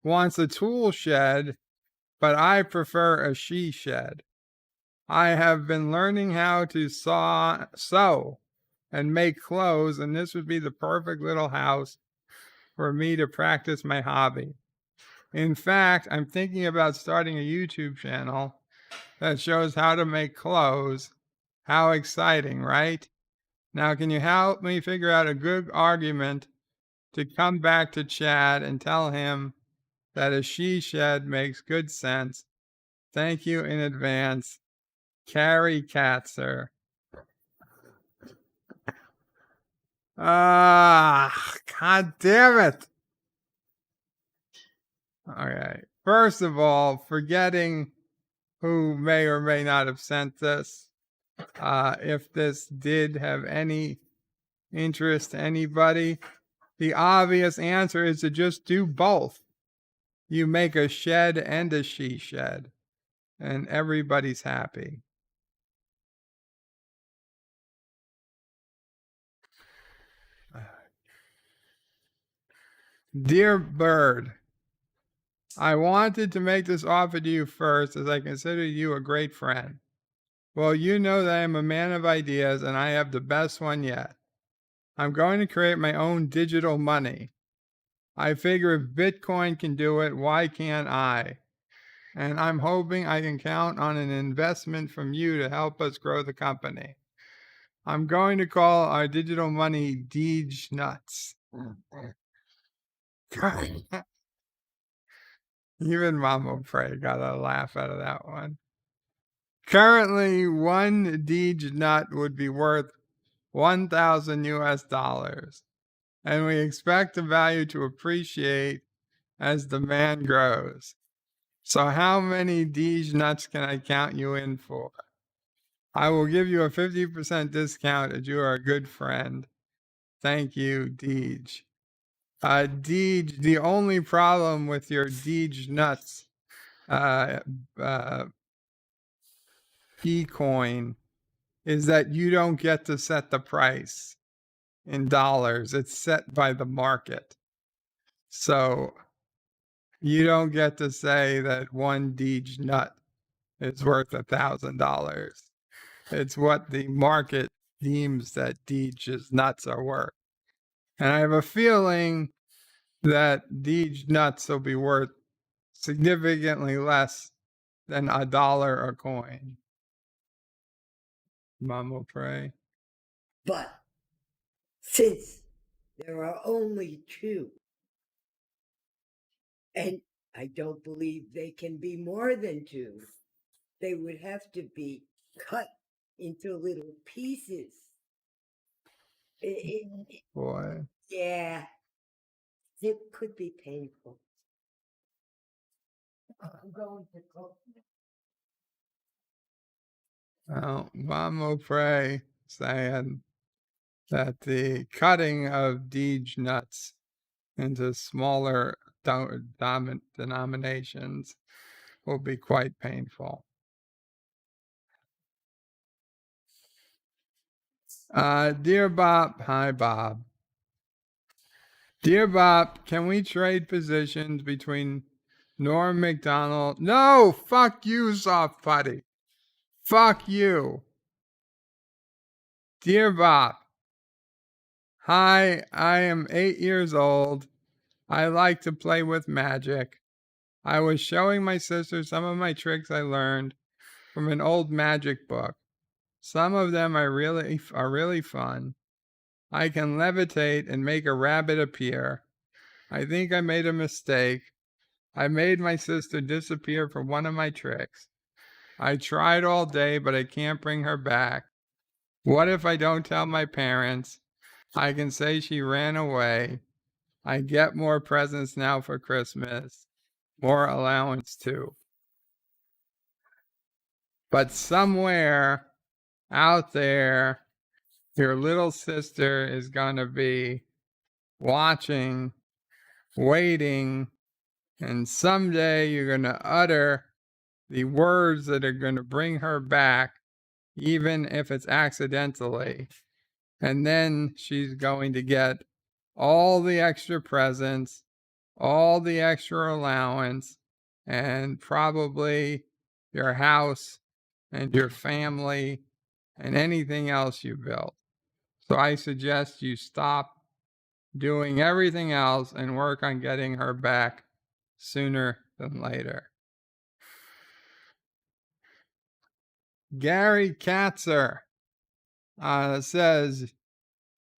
Wants a tool shed, but I prefer a she shed. I have been learning how to sew and make clothes, and this would be the perfect little house for me to practice my hobby. In fact, I'm thinking about starting a YouTube channel that shows how to make clothes. How exciting, right? Now, can you help me figure out a good argument to come back to Chad and tell him that a she shed makes good sense? Thank you in advance. Carrie Katzer. God damn it. Okay. First of all, forgetting who may or may not have sent this, if this did have any interest to anybody, the obvious answer is to just do both. You make a shed and a she shed, and everybody's happy. Dear Bird, I wanted to make this offer to you first as I consider you a great friend. Well, you know that I am a man of ideas and I have the best one yet. I'm going to create my own digital money. I figure if Bitcoin can do it, why can't I? And I'm hoping I can count on an investment from you to help us grow the company. I'm going to call our digital money Deej Nuts. Even Mama Pray got a laugh out of that one. Currently, one Deej Nut would be worth 1,000 US dollars, and we expect the value to appreciate as demand grows. So how many Deej Nuts can I count you in for? I will give you a 50% discount as you are a good friend. Thank you, Deej. Deej, the only problem with your Deej Nuts e-coin is that you don't get to set the price in dollars. It's set by the market. So you don't get to say that one Deej nut is worth $1,000. It's what the market deems that Deej's nuts are worth. And I have a feeling that Deej nuts will be worth significantly less than $1 a coin. Mom will pray. But since there are only two, and I don't believe they can be more than two, they would have to be cut into little pieces. Boy. Yeah, it could be painful. I'm going to cook. Well, Mom will pray saying that the cutting of Deej nuts into smaller denominations will be quite painful. Dear Bop, hi Bob. Dear Bop, can we trade positions between Norm MacDonald? No, fuck you, soft putty. Fuck you. Dear Bop, hi, I am 8 years old. I like to play with magic. I was showing my sister some of my tricks I learned from an old magic book. Some of them are really fun. I can levitate and make a rabbit appear. I think I made a mistake. I made my sister disappear from one of my tricks. I tried all day, but I can't bring her back. What if I don't tell my parents? I can say she ran away. I get more presents now for Christmas, more allowance too. But somewhere out there, your little sister is going to be watching, waiting, and someday you're going to utter the words that are going to bring her back, even if it's accidentally. And then she's going to get all the extra presents, all the extra allowance, and probably your house and your family and anything else you built. So I suggest you stop doing everything else and work on getting her back sooner than later. Gary Katzer says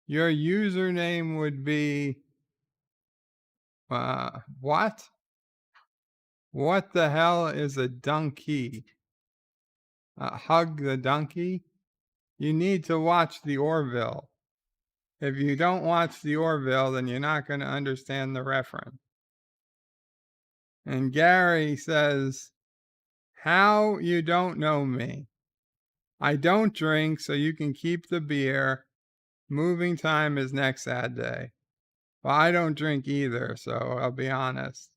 your username would be what? What the hell is a donkey? Hug the donkey? You need to watch the Orville. If you don't watch the Orville, then you're not going to understand the reference. And Gary says, how you don't know me? I don't drink, so you can keep the beer. Moving time is next Saturday. Well, I don't drink either, so I'll be honest.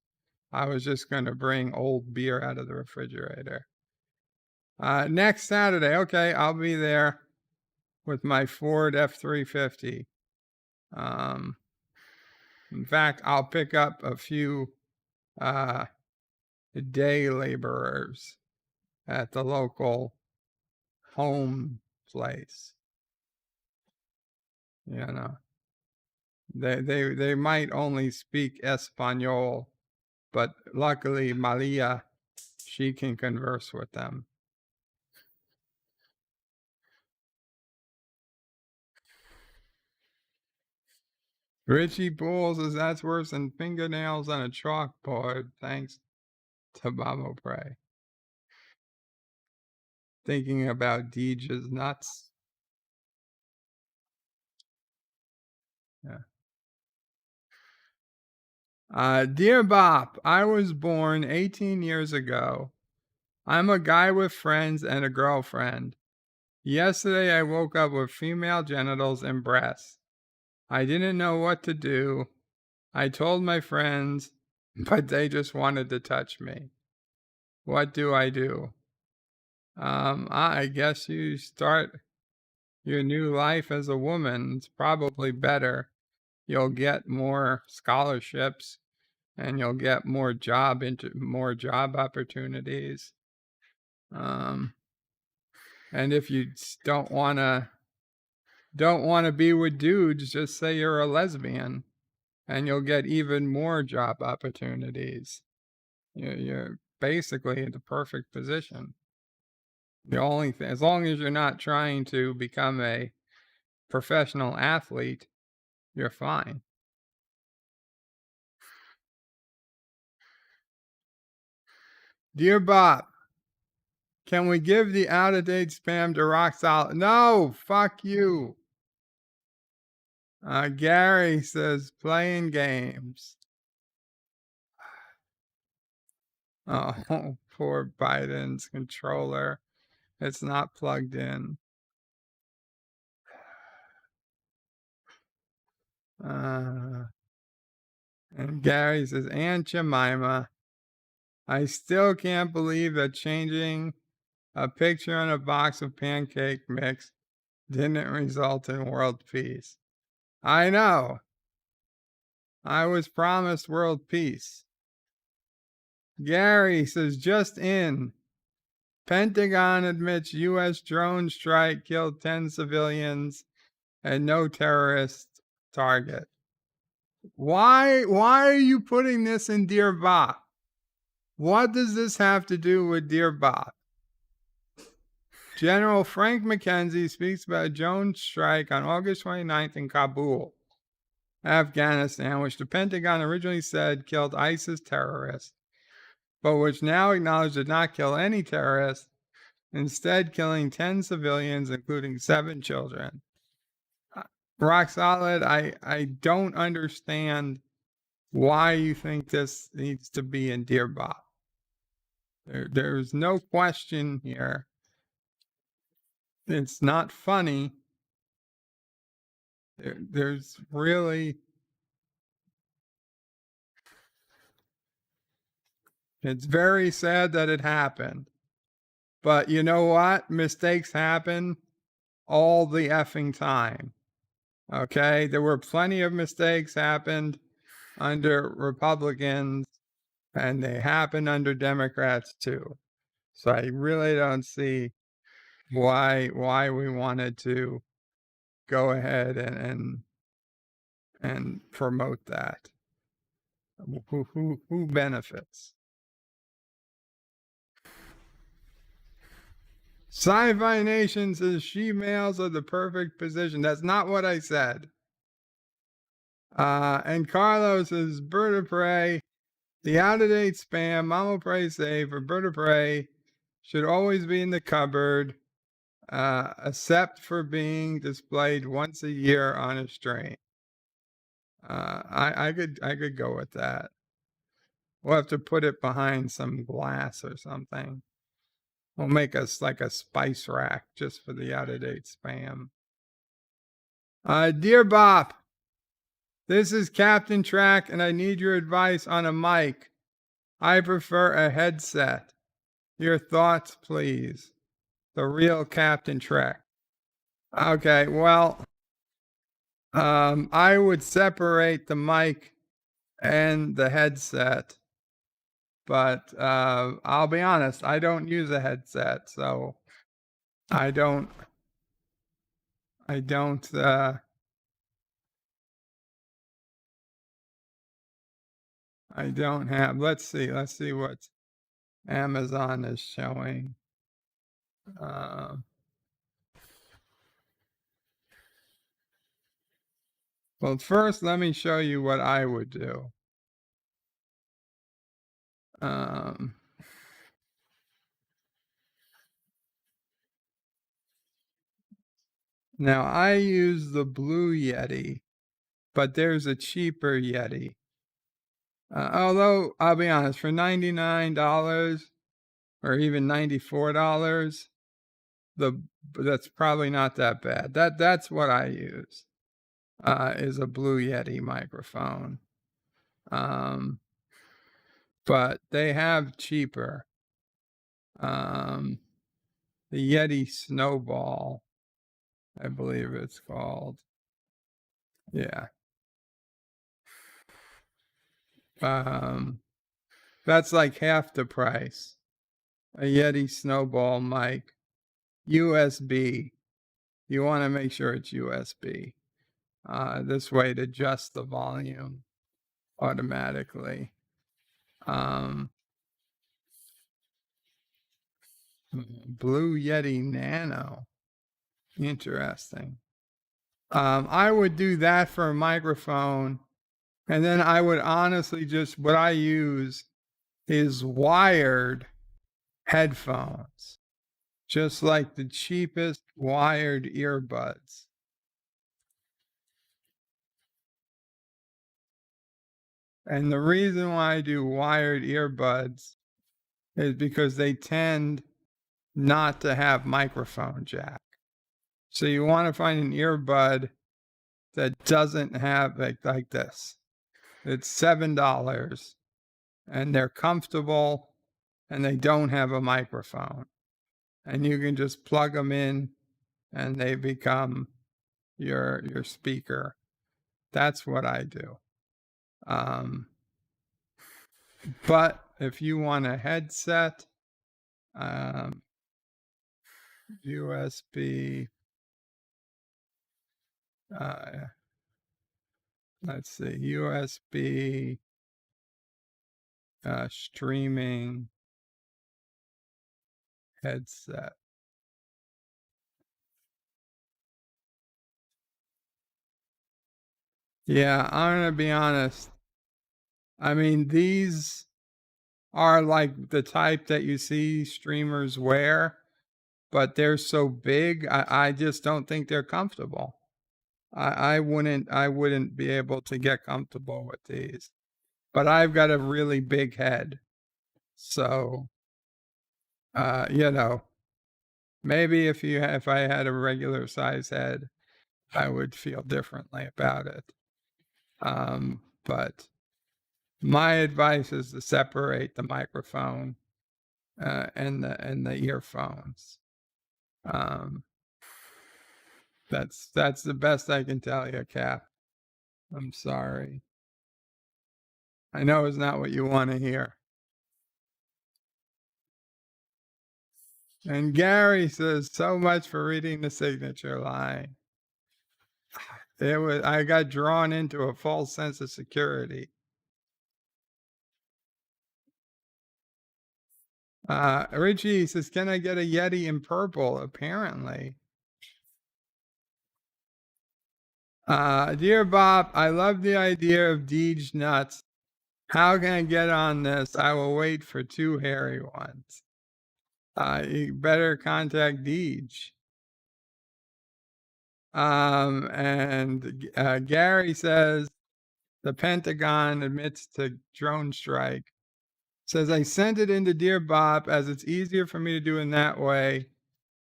I was just going to bring old beer out of the refrigerator. Next Saturday, okay, I'll be there with my Ford F-350. In fact, I'll pick up a few day laborers at the local home place. You know, they might only speak Espanol, but luckily Malia, she can converse with them. Richie Bull says that's worse than fingernails on a chalkboard. Thanks to Babo Pray. Thinking about Deej's nuts. Yeah. Dear Bop, I was born 18 years ago. I'm a guy with friends and a girlfriend. Yesterday I woke up with female genitals and breasts. I didn't know what to do. I told my friends, but they just wanted to touch me. What do I do? I guess you start your new life as a woman. It's probably better. You'll get more scholarships and you'll get more job opportunities. And if you don't want to be with dudes, just say you're a lesbian and you'll get even more job opportunities. You're basically in the perfect position. The only thing, as long as you're not trying to become a professional athlete, you're fine. Dear Bop, can we give the out-of-date spam to Rock Solid? No, fuck you. Gary says playing games. Oh, poor Biden's controller. It's not plugged in. And Gary says, Aunt Jemima, I still can't believe that changing a picture on a box of pancake mix didn't result in world peace. I know. I was promised world peace. Gary says, just in. Pentagon admits U.S. drone strike killed 10 civilians and no terrorist target. Why are you putting this in Dear Bop? What does this have to do with Dear Bop? General Frank McKenzie speaks about a drone strike on August 29th in Kabul, Afghanistan, which the Pentagon originally said killed ISIS terrorists, but which now acknowledged did not kill any terrorists instead killing 10 civilians, including 7 children. Rock Solid, I don't understand why you think this needs to be in Dear Bop. There's no question here. It's not funny. There's really... It's very sad that it happened. But you know what? Mistakes happen all the effing time. Okay? There were plenty of mistakes happened under Republicans, and they happen under Democrats too. So I really don't see why we wanted to go ahead and promote that. Who benefits? Sci-Fi Nation says she-males are the perfect position. That's not what I said. And Carlos says bird of prey, the out-of-date spam, Mama Pray save for bird of prey should always be in the cupboard, except for being displayed once a year on a string. I could go with that. We'll have to put it behind some glass or something. We'll make us like a spice rack just for the out-of-date spam. Dear Bop, this is Captain Track, and I need your advice on a mic. I prefer a headset. Your thoughts, please. The real Captain Track. Okay, well, I would separate the mic and the headset. But I'll be honest, I don't use a headset, so I don't have, let's see what Amazon is showing. Well, first, let me show you what I would do. Now, I use the Blue Yeti, but there's a cheaper Yeti. Although, I'll be honest, for $99 or even $94, that's probably not that bad. That's what I use, is a Blue Yeti microphone. But they have cheaper. The Yeti Snowball, I believe it's called. Yeah. That's like half the price. A Yeti Snowball mic, USB. You want to make sure it's USB. This way it adjusts the volume automatically. Blue Yeti Nano. Interesting. I would do that for a microphone, and then I would honestly just, what I use is wired headphones, just like the cheapest wired earbuds. And the reason why I do wired earbuds is because they tend not to have microphone jack. So you want to find an earbud that doesn't have like this. It's $7 and they're comfortable and they don't have a microphone. And you can just plug them in and they become your speaker. That's what I do. But if you want a headset, USB, let's see, USB streaming headset. Yeah, I'm gonna be honest. I mean, these are like the type that you see streamers wear. but they're so big, I just don't think they're comfortable. I wouldn't be able to get comfortable with these. But I've got a really big head. So maybe if I had a regular size head, I would feel differently about it. But my advice is to separate the microphone and the earphones. That's the best I can tell you, Cap. I'm sorry. I know it's not what you want to hear. And Gary says, so much for reading the signature line. I got drawn into a false sense of security. Richie says, can I get a Yeti in purple? Apparently. Dear Bop, I love the idea of Deej nuts. How can I get on this? I will wait for 2 hairy ones. You better contact Deej. And Gary says, the Pentagon admits to drone strike. Says, I sent it into Dear Bop as it's easier for me to do in that way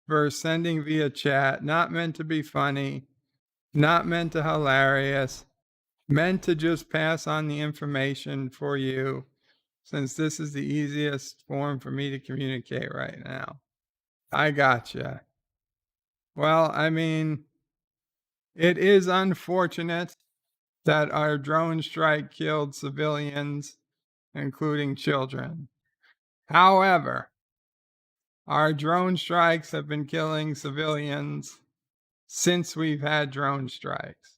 versus sending via chat. Not meant to be funny, not meant to hilarious, meant to just pass on the information for you, since this is the easiest form for me to communicate right now. I gotcha. Well, I mean, it is unfortunate that our drone strike killed civilians, including children. However, our drone strikes have been killing civilians since we've had drone strikes.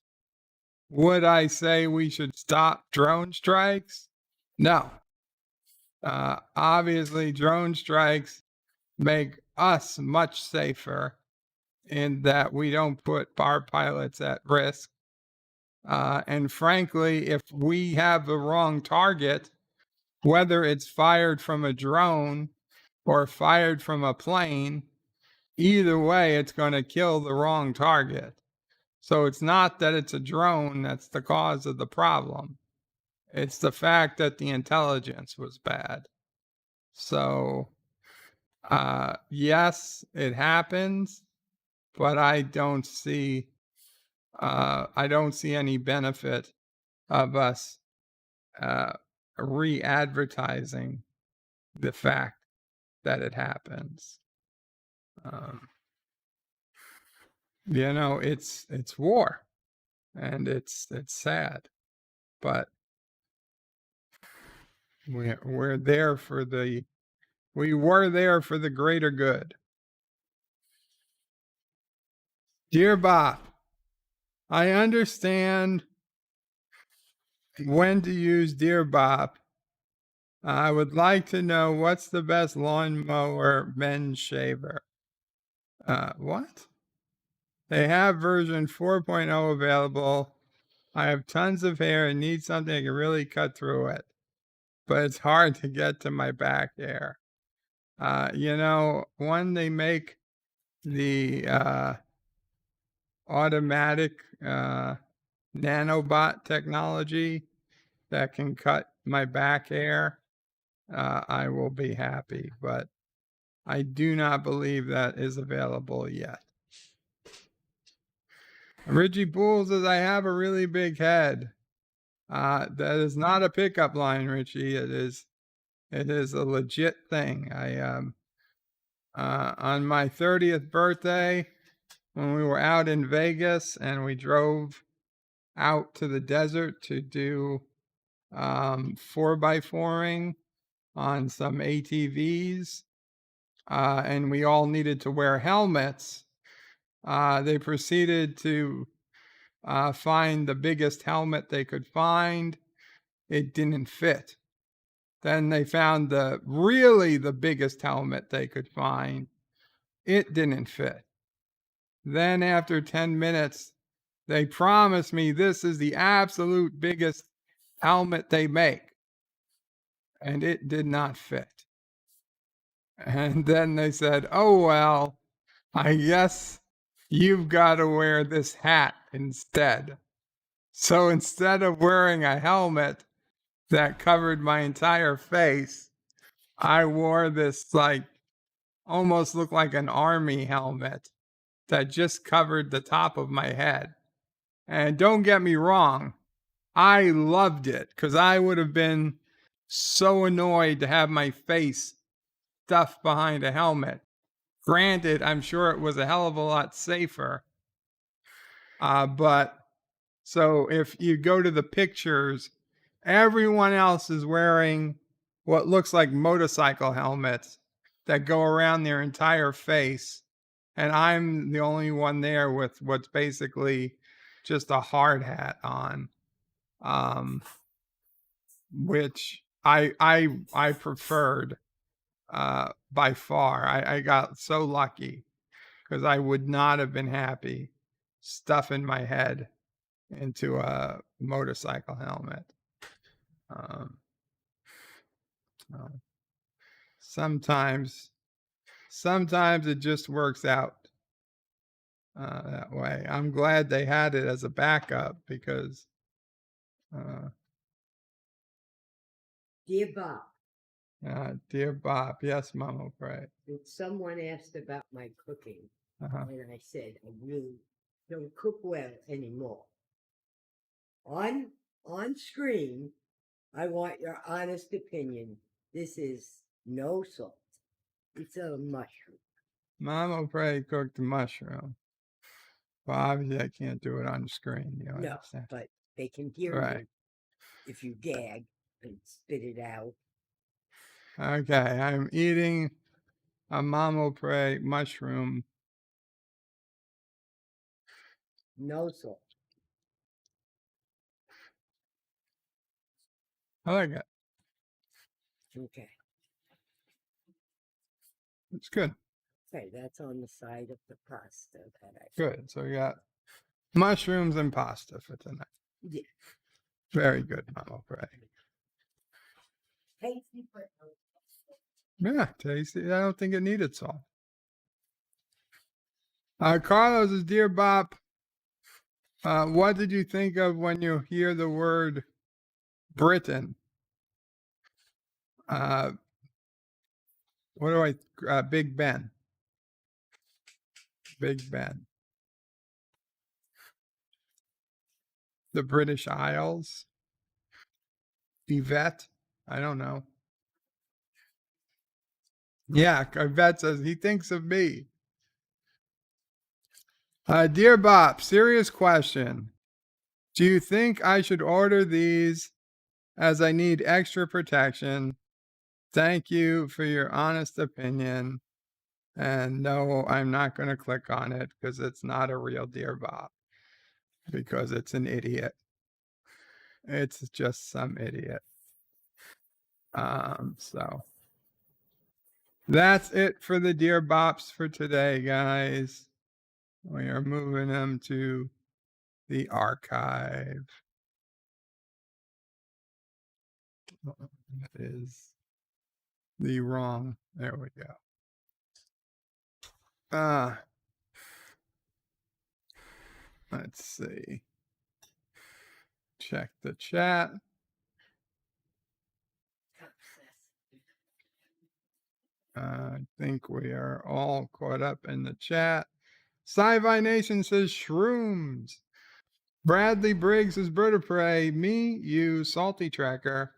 Would I say we should stop drone strikes? No. Obviously, drone strikes make us much safer in that we don't put our pilots at risk. And frankly, if we have the wrong target, whether it's fired from a drone or fired from a plane, either way, it's going to kill the wrong target. So it's not that it's a drone that's the cause of the problem. It's the fact that the intelligence was bad. So, yes, it happens, but I don't see any benefit of us re-advertising the fact that it happens. It's war, and it's sad, but we were there for the greater good. Dear Bop, I understand when to use Dear Bop. I would like to know what's the best lawnmower men's shaver. What? They have version 4.0 available. I have tons of hair and need something that can really cut through it, but it's hard to get to my back hair. When they make the automatic nanobot technology that can cut my back hair, I will be happy, but I do not believe that is available yet. Richie Poole says, I have a really big head. That is not a pickup line, Richie. It is a legit thing. On my 30th birthday, when we were out in Vegas and we drove out to the desert to do 4x4ing on some ATVs, and we all needed to wear helmets, they proceeded to find the biggest helmet they could find. It didn't fit. Then they found the biggest helmet they could find. It didn't fit. Then after 10 minutes, they promised me this is the absolute biggest helmet they make. And it did not fit. And then they said, oh, well, I guess you've got to wear this hat instead. So instead of wearing a helmet that covered my entire face, I wore this like almost looked like an army helmet that just covered the top of my head. And don't get me wrong, I loved it because I would have been so annoyed to have my face stuffed behind a helmet. Granted, I'm sure it was a hell of a lot safer. But so if you go to the pictures, everyone else is wearing what looks like motorcycle helmets that go around their entire face. And I'm the only one there with what's basically just a hard hat on, which I preferred by far. I got so lucky because I would not have been happy stuffing my head into a motorcycle helmet. So sometimes it just works out that way. I'm glad they had it as a backup because Dear Bob, Dear Bop, yes, Mama Pray. someone asked about my cooking, Uh-huh. and I said I really don't cook well anymore. On screen, I want your honest opinion. This is no salt. It's a mushroom. Mama Pray cooked the mushroom. Well, obviously I can't do it on the screen. You No, understand? but they can hear Right. you if you gag and spit it out. Okay, I'm eating a Mama Pray mushroom. No salt. I like it. Okay. It's good. Okay, that's on the side of the pasta that I. Good. So we got mushrooms and pasta for tonight. Yeah. Very good, Mama Pray. Tasty, but Yeah, tasty. I don't think it needed salt. Carlos is Dear Bop. What did you think of when you hear the word Britain? What do Big Ben. Big Ben. The British Isles. Yvette. I don't know. Yeah, Yvette says he thinks of me. Dear Bop, serious question. Do you think I should order these as I need extra protection? Thank you for your honest opinion. And no, I'm not going to click on it because it's not a real Dear Bop because it's an idiot. It's just some idiot. So that's it for the Dear Bops for today, guys. We are moving them to the archive. That is the wrong. There we go. Let's see. Check the chat. I think we are all caught up in the chat. Sci-Fi Nation says shrooms. Bradley Briggs is Bird of Prey. Me, you, Salty Tracker,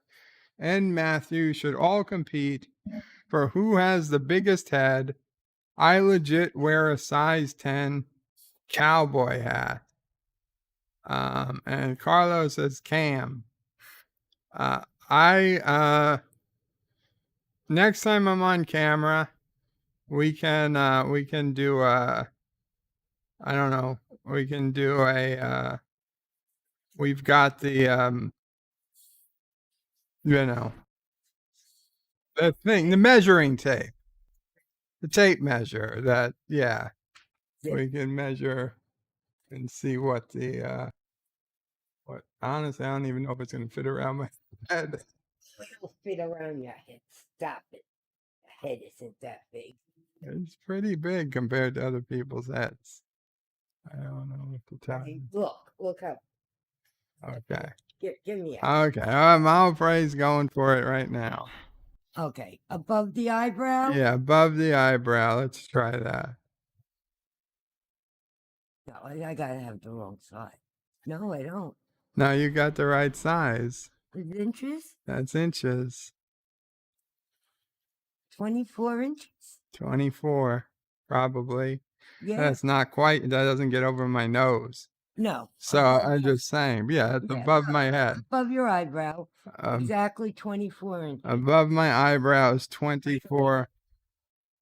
and Matthew should all compete for who has the biggest head. I legit wear a size 10 cowboy hat. And Carlos says Cam. Next time I'm on camera, we can do a, I don't know, we can do a, we've got the, the thing, the measuring tape, the tape measure that, yeah, we can measure and see what the, honestly, I don't even know if it's going to fit around my head. It'll fit around your head. Stop it. The head isn't that big. It's pretty big compared to other people's heads. I don't know what to tell you. Look up. Okay. Give me it. Okay. Mama Pray's going for it right now. Okay, above the eyebrow? Yeah, above the eyebrow. Let's try that. No, I gotta have the wrong side. No, I don't. No, you got the right size. Is it inches? That's inches. 24 inches? 24, probably. Yeah. That's not quite, that doesn't get over my nose. No. So I'm just saying, yeah, it's above my head. Above your eyebrow. Exactly 24 inches. Above my eyebrow is 24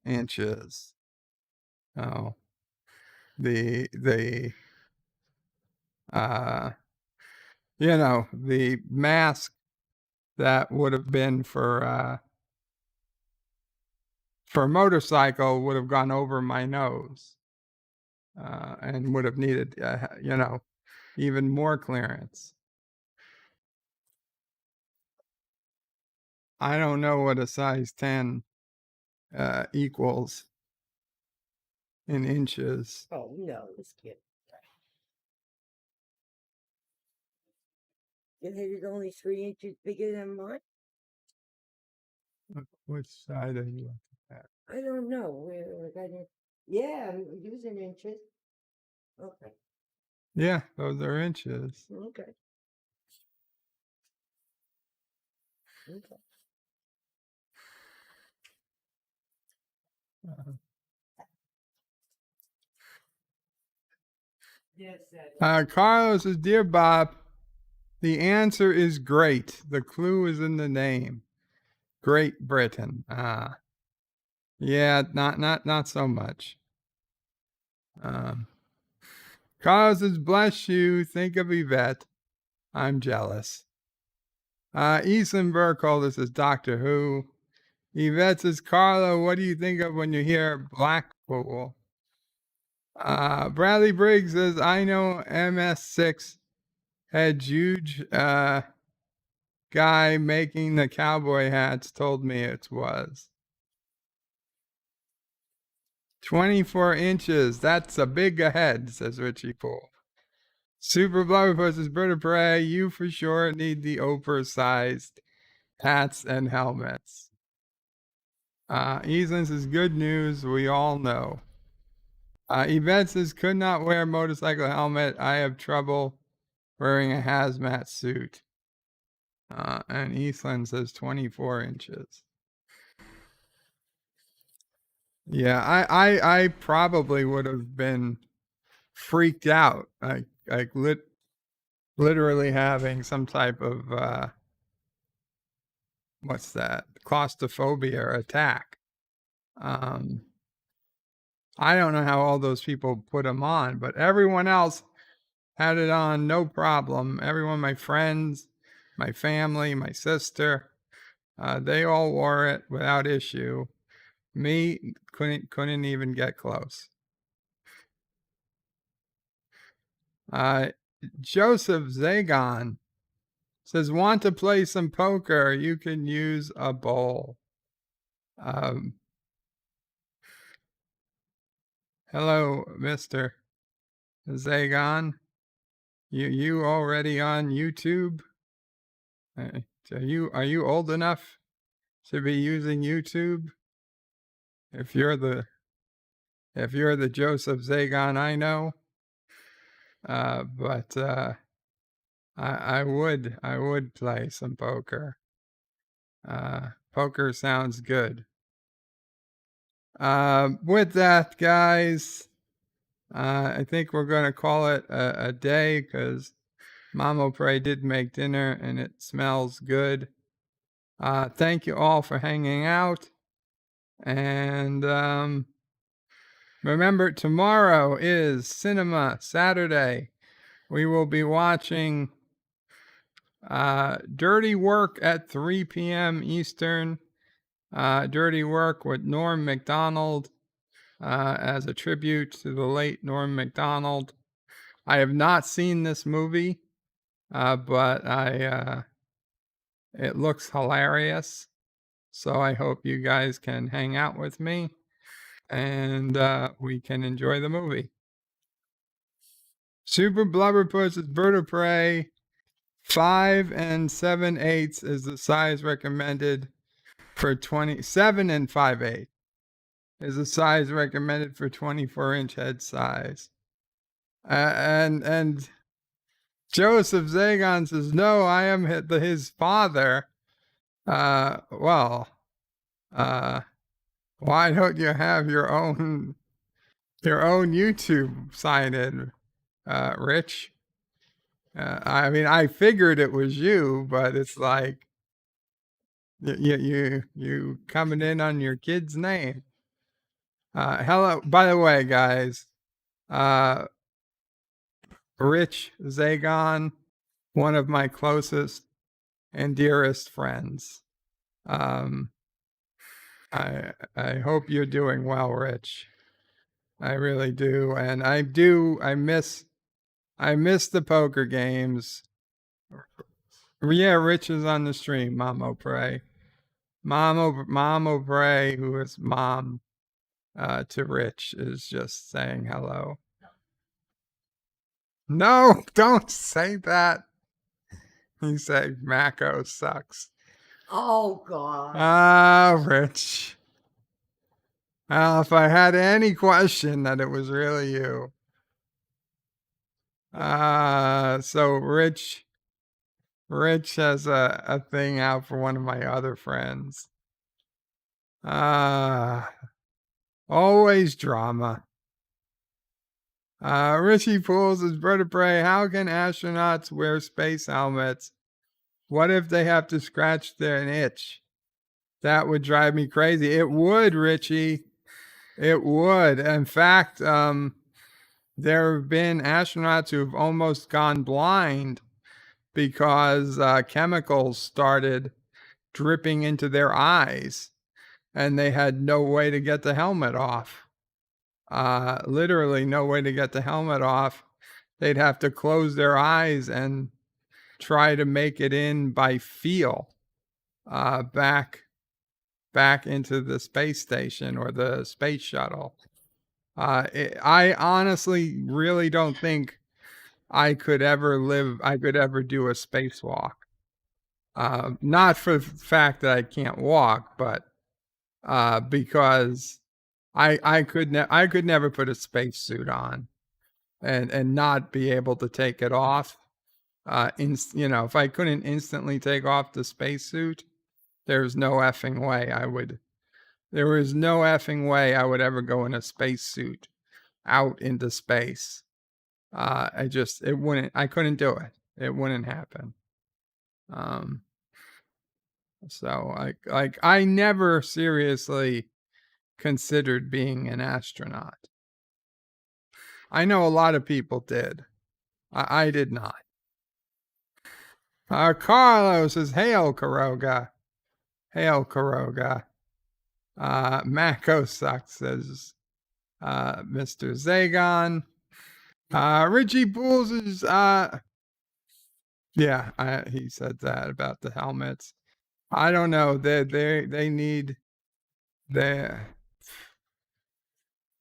inches. Oh. The mask that would have been for motorcycle would have gone over my nose, and would have needed, even more clearance. I don't know what a size 10 equals in inches. Oh, no, this kid. Your head is only 3 inches bigger than mine? Which side are you looking at? I don't know. Yeah, I'm using inches. Okay. Yeah, those are inches. Okay. Okay. Yes, Carlos says, Dear Bop, the answer is great. The clue is in the name. Great Britain. Yeah, not so much. Carlos says, bless you. Think of Yvette. I'm jealous. Ethan Burkholder says, Doctor Who. Yvette says, Carlo, what do you think of when you hear Blackpool? Bradley Briggs says, I know MS6 had huge guy making the cowboy hats told me it was. 24 inches. That's a big head, says Richie Poole. Super Blubberpuss says, Bird of Prey, you for sure need the Oprah-sized hats and helmets. Ethan says, good news, we all know. Yvette says, could not wear a motorcycle helmet. I have trouble wearing a hazmat suit. And Eastland says 24 inches. Yeah, I probably would have been freaked out, like literally having some type of what's that? Claustrophobia attack. I don't know how all those people put them on, but everyone else had it on no problem. Everyone, my friends, my family, my sister, they all wore it without issue. Me, couldn't even get close. Joseph Zagon says, want to play some poker? You can use a bowl. Hello, Mr. Zagon. You already on YouTube? Are you old enough to be using YouTube? If you're the Joseph Zagon I know, but I would play some poker. Poker sounds good. With that, guys, I think we're going to call it a day because Mama Pray did make dinner and it smells good. Thank you all for hanging out. And remember, tomorrow is Cinema Saturday. We will be watching Dirty Work at 3 p.m. Eastern. Dirty Work with Norm Macdonald as a tribute to the late Norm Macdonald. I have not seen this movie, but it looks hilarious. So I hope you guys can hang out with me. and we can enjoy the movie. Super Blubberpuss is bird of prey. 5 7/8 is the size recommended for 27 5/8 is the size recommended for 24-inch head size. And Joseph Zagon says, no, I am his father. Well, why don't you have your own YouTube sign in, Rich? I mean, I figured it was you, but it's like you coming in on your kid's name. Hello, by the way, guys. Rich Zagon, one of my closest and dearest friends. I hope you're doing well, Rich. I really do, and I miss the poker games. Yeah, Rich is on the stream. Mom O'Prey, Mom O'Prey, who is mom to Rich, is just saying hello. No, don't say that. He said Mako sucks. Oh, God. Rich. Well, if I had any question that it was really you. So Rich has a thing out for one of my other friends. Always drama. Richie Pools is bird of prey. How can astronauts wear space helmets? What if they have to scratch their itch? That would drive me crazy. It would, Richie. It would. In fact, there have been astronauts who've almost gone blind because chemicals started dripping into their eyes and they had no way to get the helmet off. Literally no way to get the helmet off. They'd have to close their eyes and try to make it in by feel back into the space station or the space shuttle. I honestly really don't think I could ever do a spacewalk. Not for the fact that I can't walk, but because I could never put a spacesuit on and not be able to take it off. If I couldn't instantly take off the spacesuit, there's no effing way I would. There was no effing way I would ever go in a spacesuit out into space. I couldn't do it. It wouldn't happen. So I never seriously considered being an astronaut. I know a lot of people did. I did not. Carlos says, hail, Karoga. Hail, Karoga. Mako sucks, says Mr. Zagon. Richie Pools is, he said that about the helmets. I don't know. They need their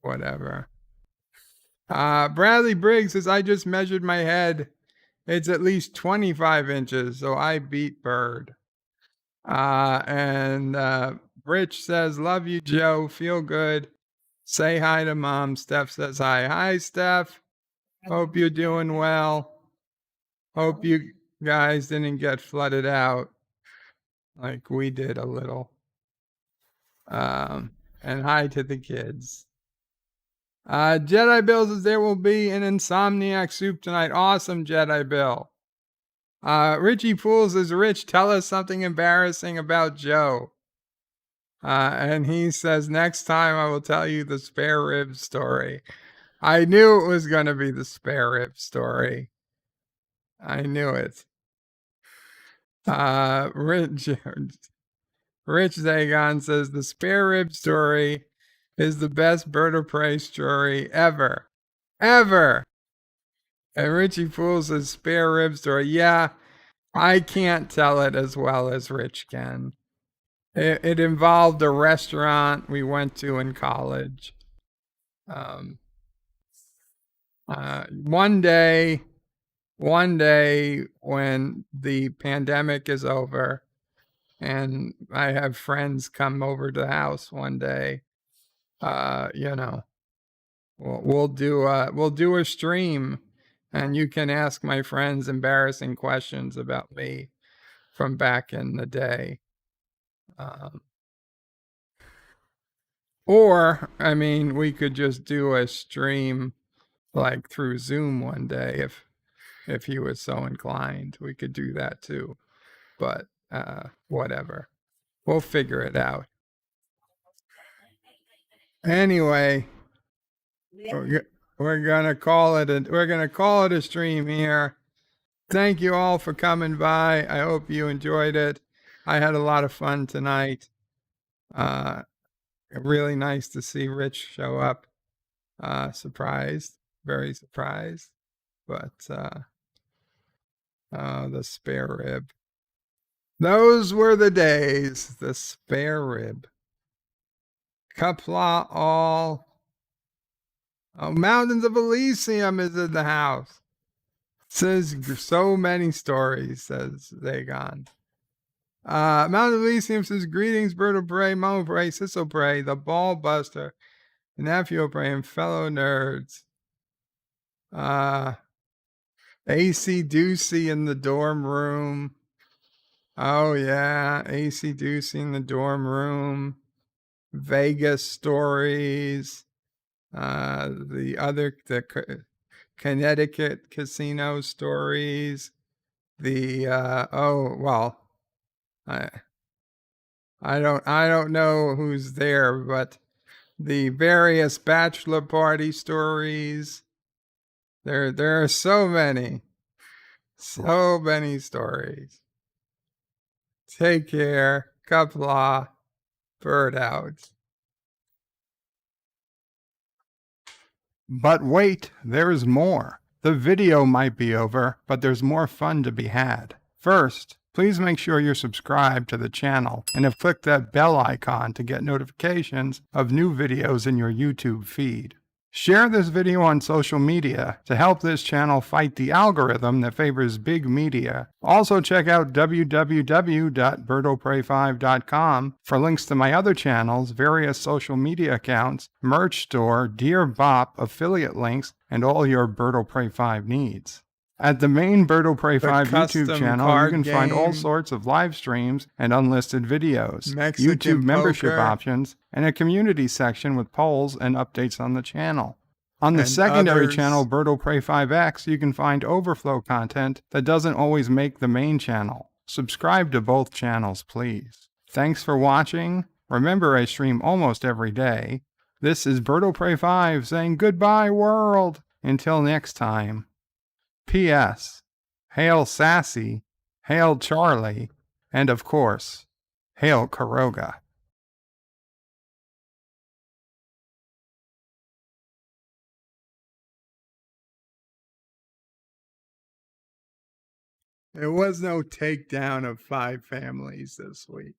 whatever. Bradley Briggs says, I just measured my head. It's at least 25 inches, so I beat Bird. And Rich says, love you, Joe. Feel good. Say hi to Mom. Steph says hi. Hi, Steph. Hope you're doing well. Hope you guys didn't get flooded out like we did a little. And hi to the kids. Jedi Bill says there will be an insomniac soup tonight. Awesome, Jedi Bill. Richie Pools says, Rich, tell us something embarrassing about Joe. And he says, next time I will tell you the spare rib story. I knew it was going to be the spare rib story. I knew it. Rich Zagon says, the spare rib story is the best bird of prey story ever. Ever. And Richie Pools says, spare rib story. Yeah, I can't tell it as well as Rich can. It involved a restaurant we went to in college. One day when the pandemic is over and I have friends come over to the house one day, we'll do a stream, and you can ask my friends embarrassing questions about me from back in the day. Or, I mean, we could just do a stream like through Zoom one day if he was so inclined. We could do that too. But whatever. We'll figure it out. Anyway, we're gonna call it a stream here. Thank you all for coming by. I hope you enjoyed it. I had a lot of fun tonight. Really nice to see Rich show up. Surprised, very surprised. But the spare rib. Those were the days. The spare rib. Qapla all. Oh, Mountains of Elysium is in the house. Says so many stories, says Zagon. Mountains of Elysium says, greetings, Bird of Prey, Mama Prey, Sisso Prey, the Ball Buster, Nephew Prey, and fellow nerds. AC Doocy in the dorm room. Oh, yeah. AC Doocy in the dorm room. Vegas stories. The Connecticut casino stories. I don't know who's there, but the various bachelor party stories. There are so many stories. Take care. Qapla. Bird out. But wait, there's more. The video might be over, but there's more fun to be had. First, please make sure you're subscribed to the channel and have clicked that bell icon to get notifications of new videos in your YouTube feed. Share this video on social media to help this channel fight the algorithm that favors big media. Also check out www.birdoprey5.com for links to my other channels, various social media accounts, merch store, Dear Bop, affiliate links, and all your Birdo Prey 5 needs. At the main Birdo Prey 5 YouTube channel, you can find all sorts of live streams and unlisted videos, Mexican YouTube membership poker, options, and a community section with polls and updates on the channel. On the secondary channel, Birdo Prey 5X, you can find overflow content that doesn't always make the main channel. Subscribe to both channels, please. Thanks for watching. Remember, I stream almost every day. This is Birdo Prey 5 saying goodbye, world. Until next time. P.S. Hail Sassy, hail Charlie, and of course, hail Karoga. There was no takedown of 5 families this week.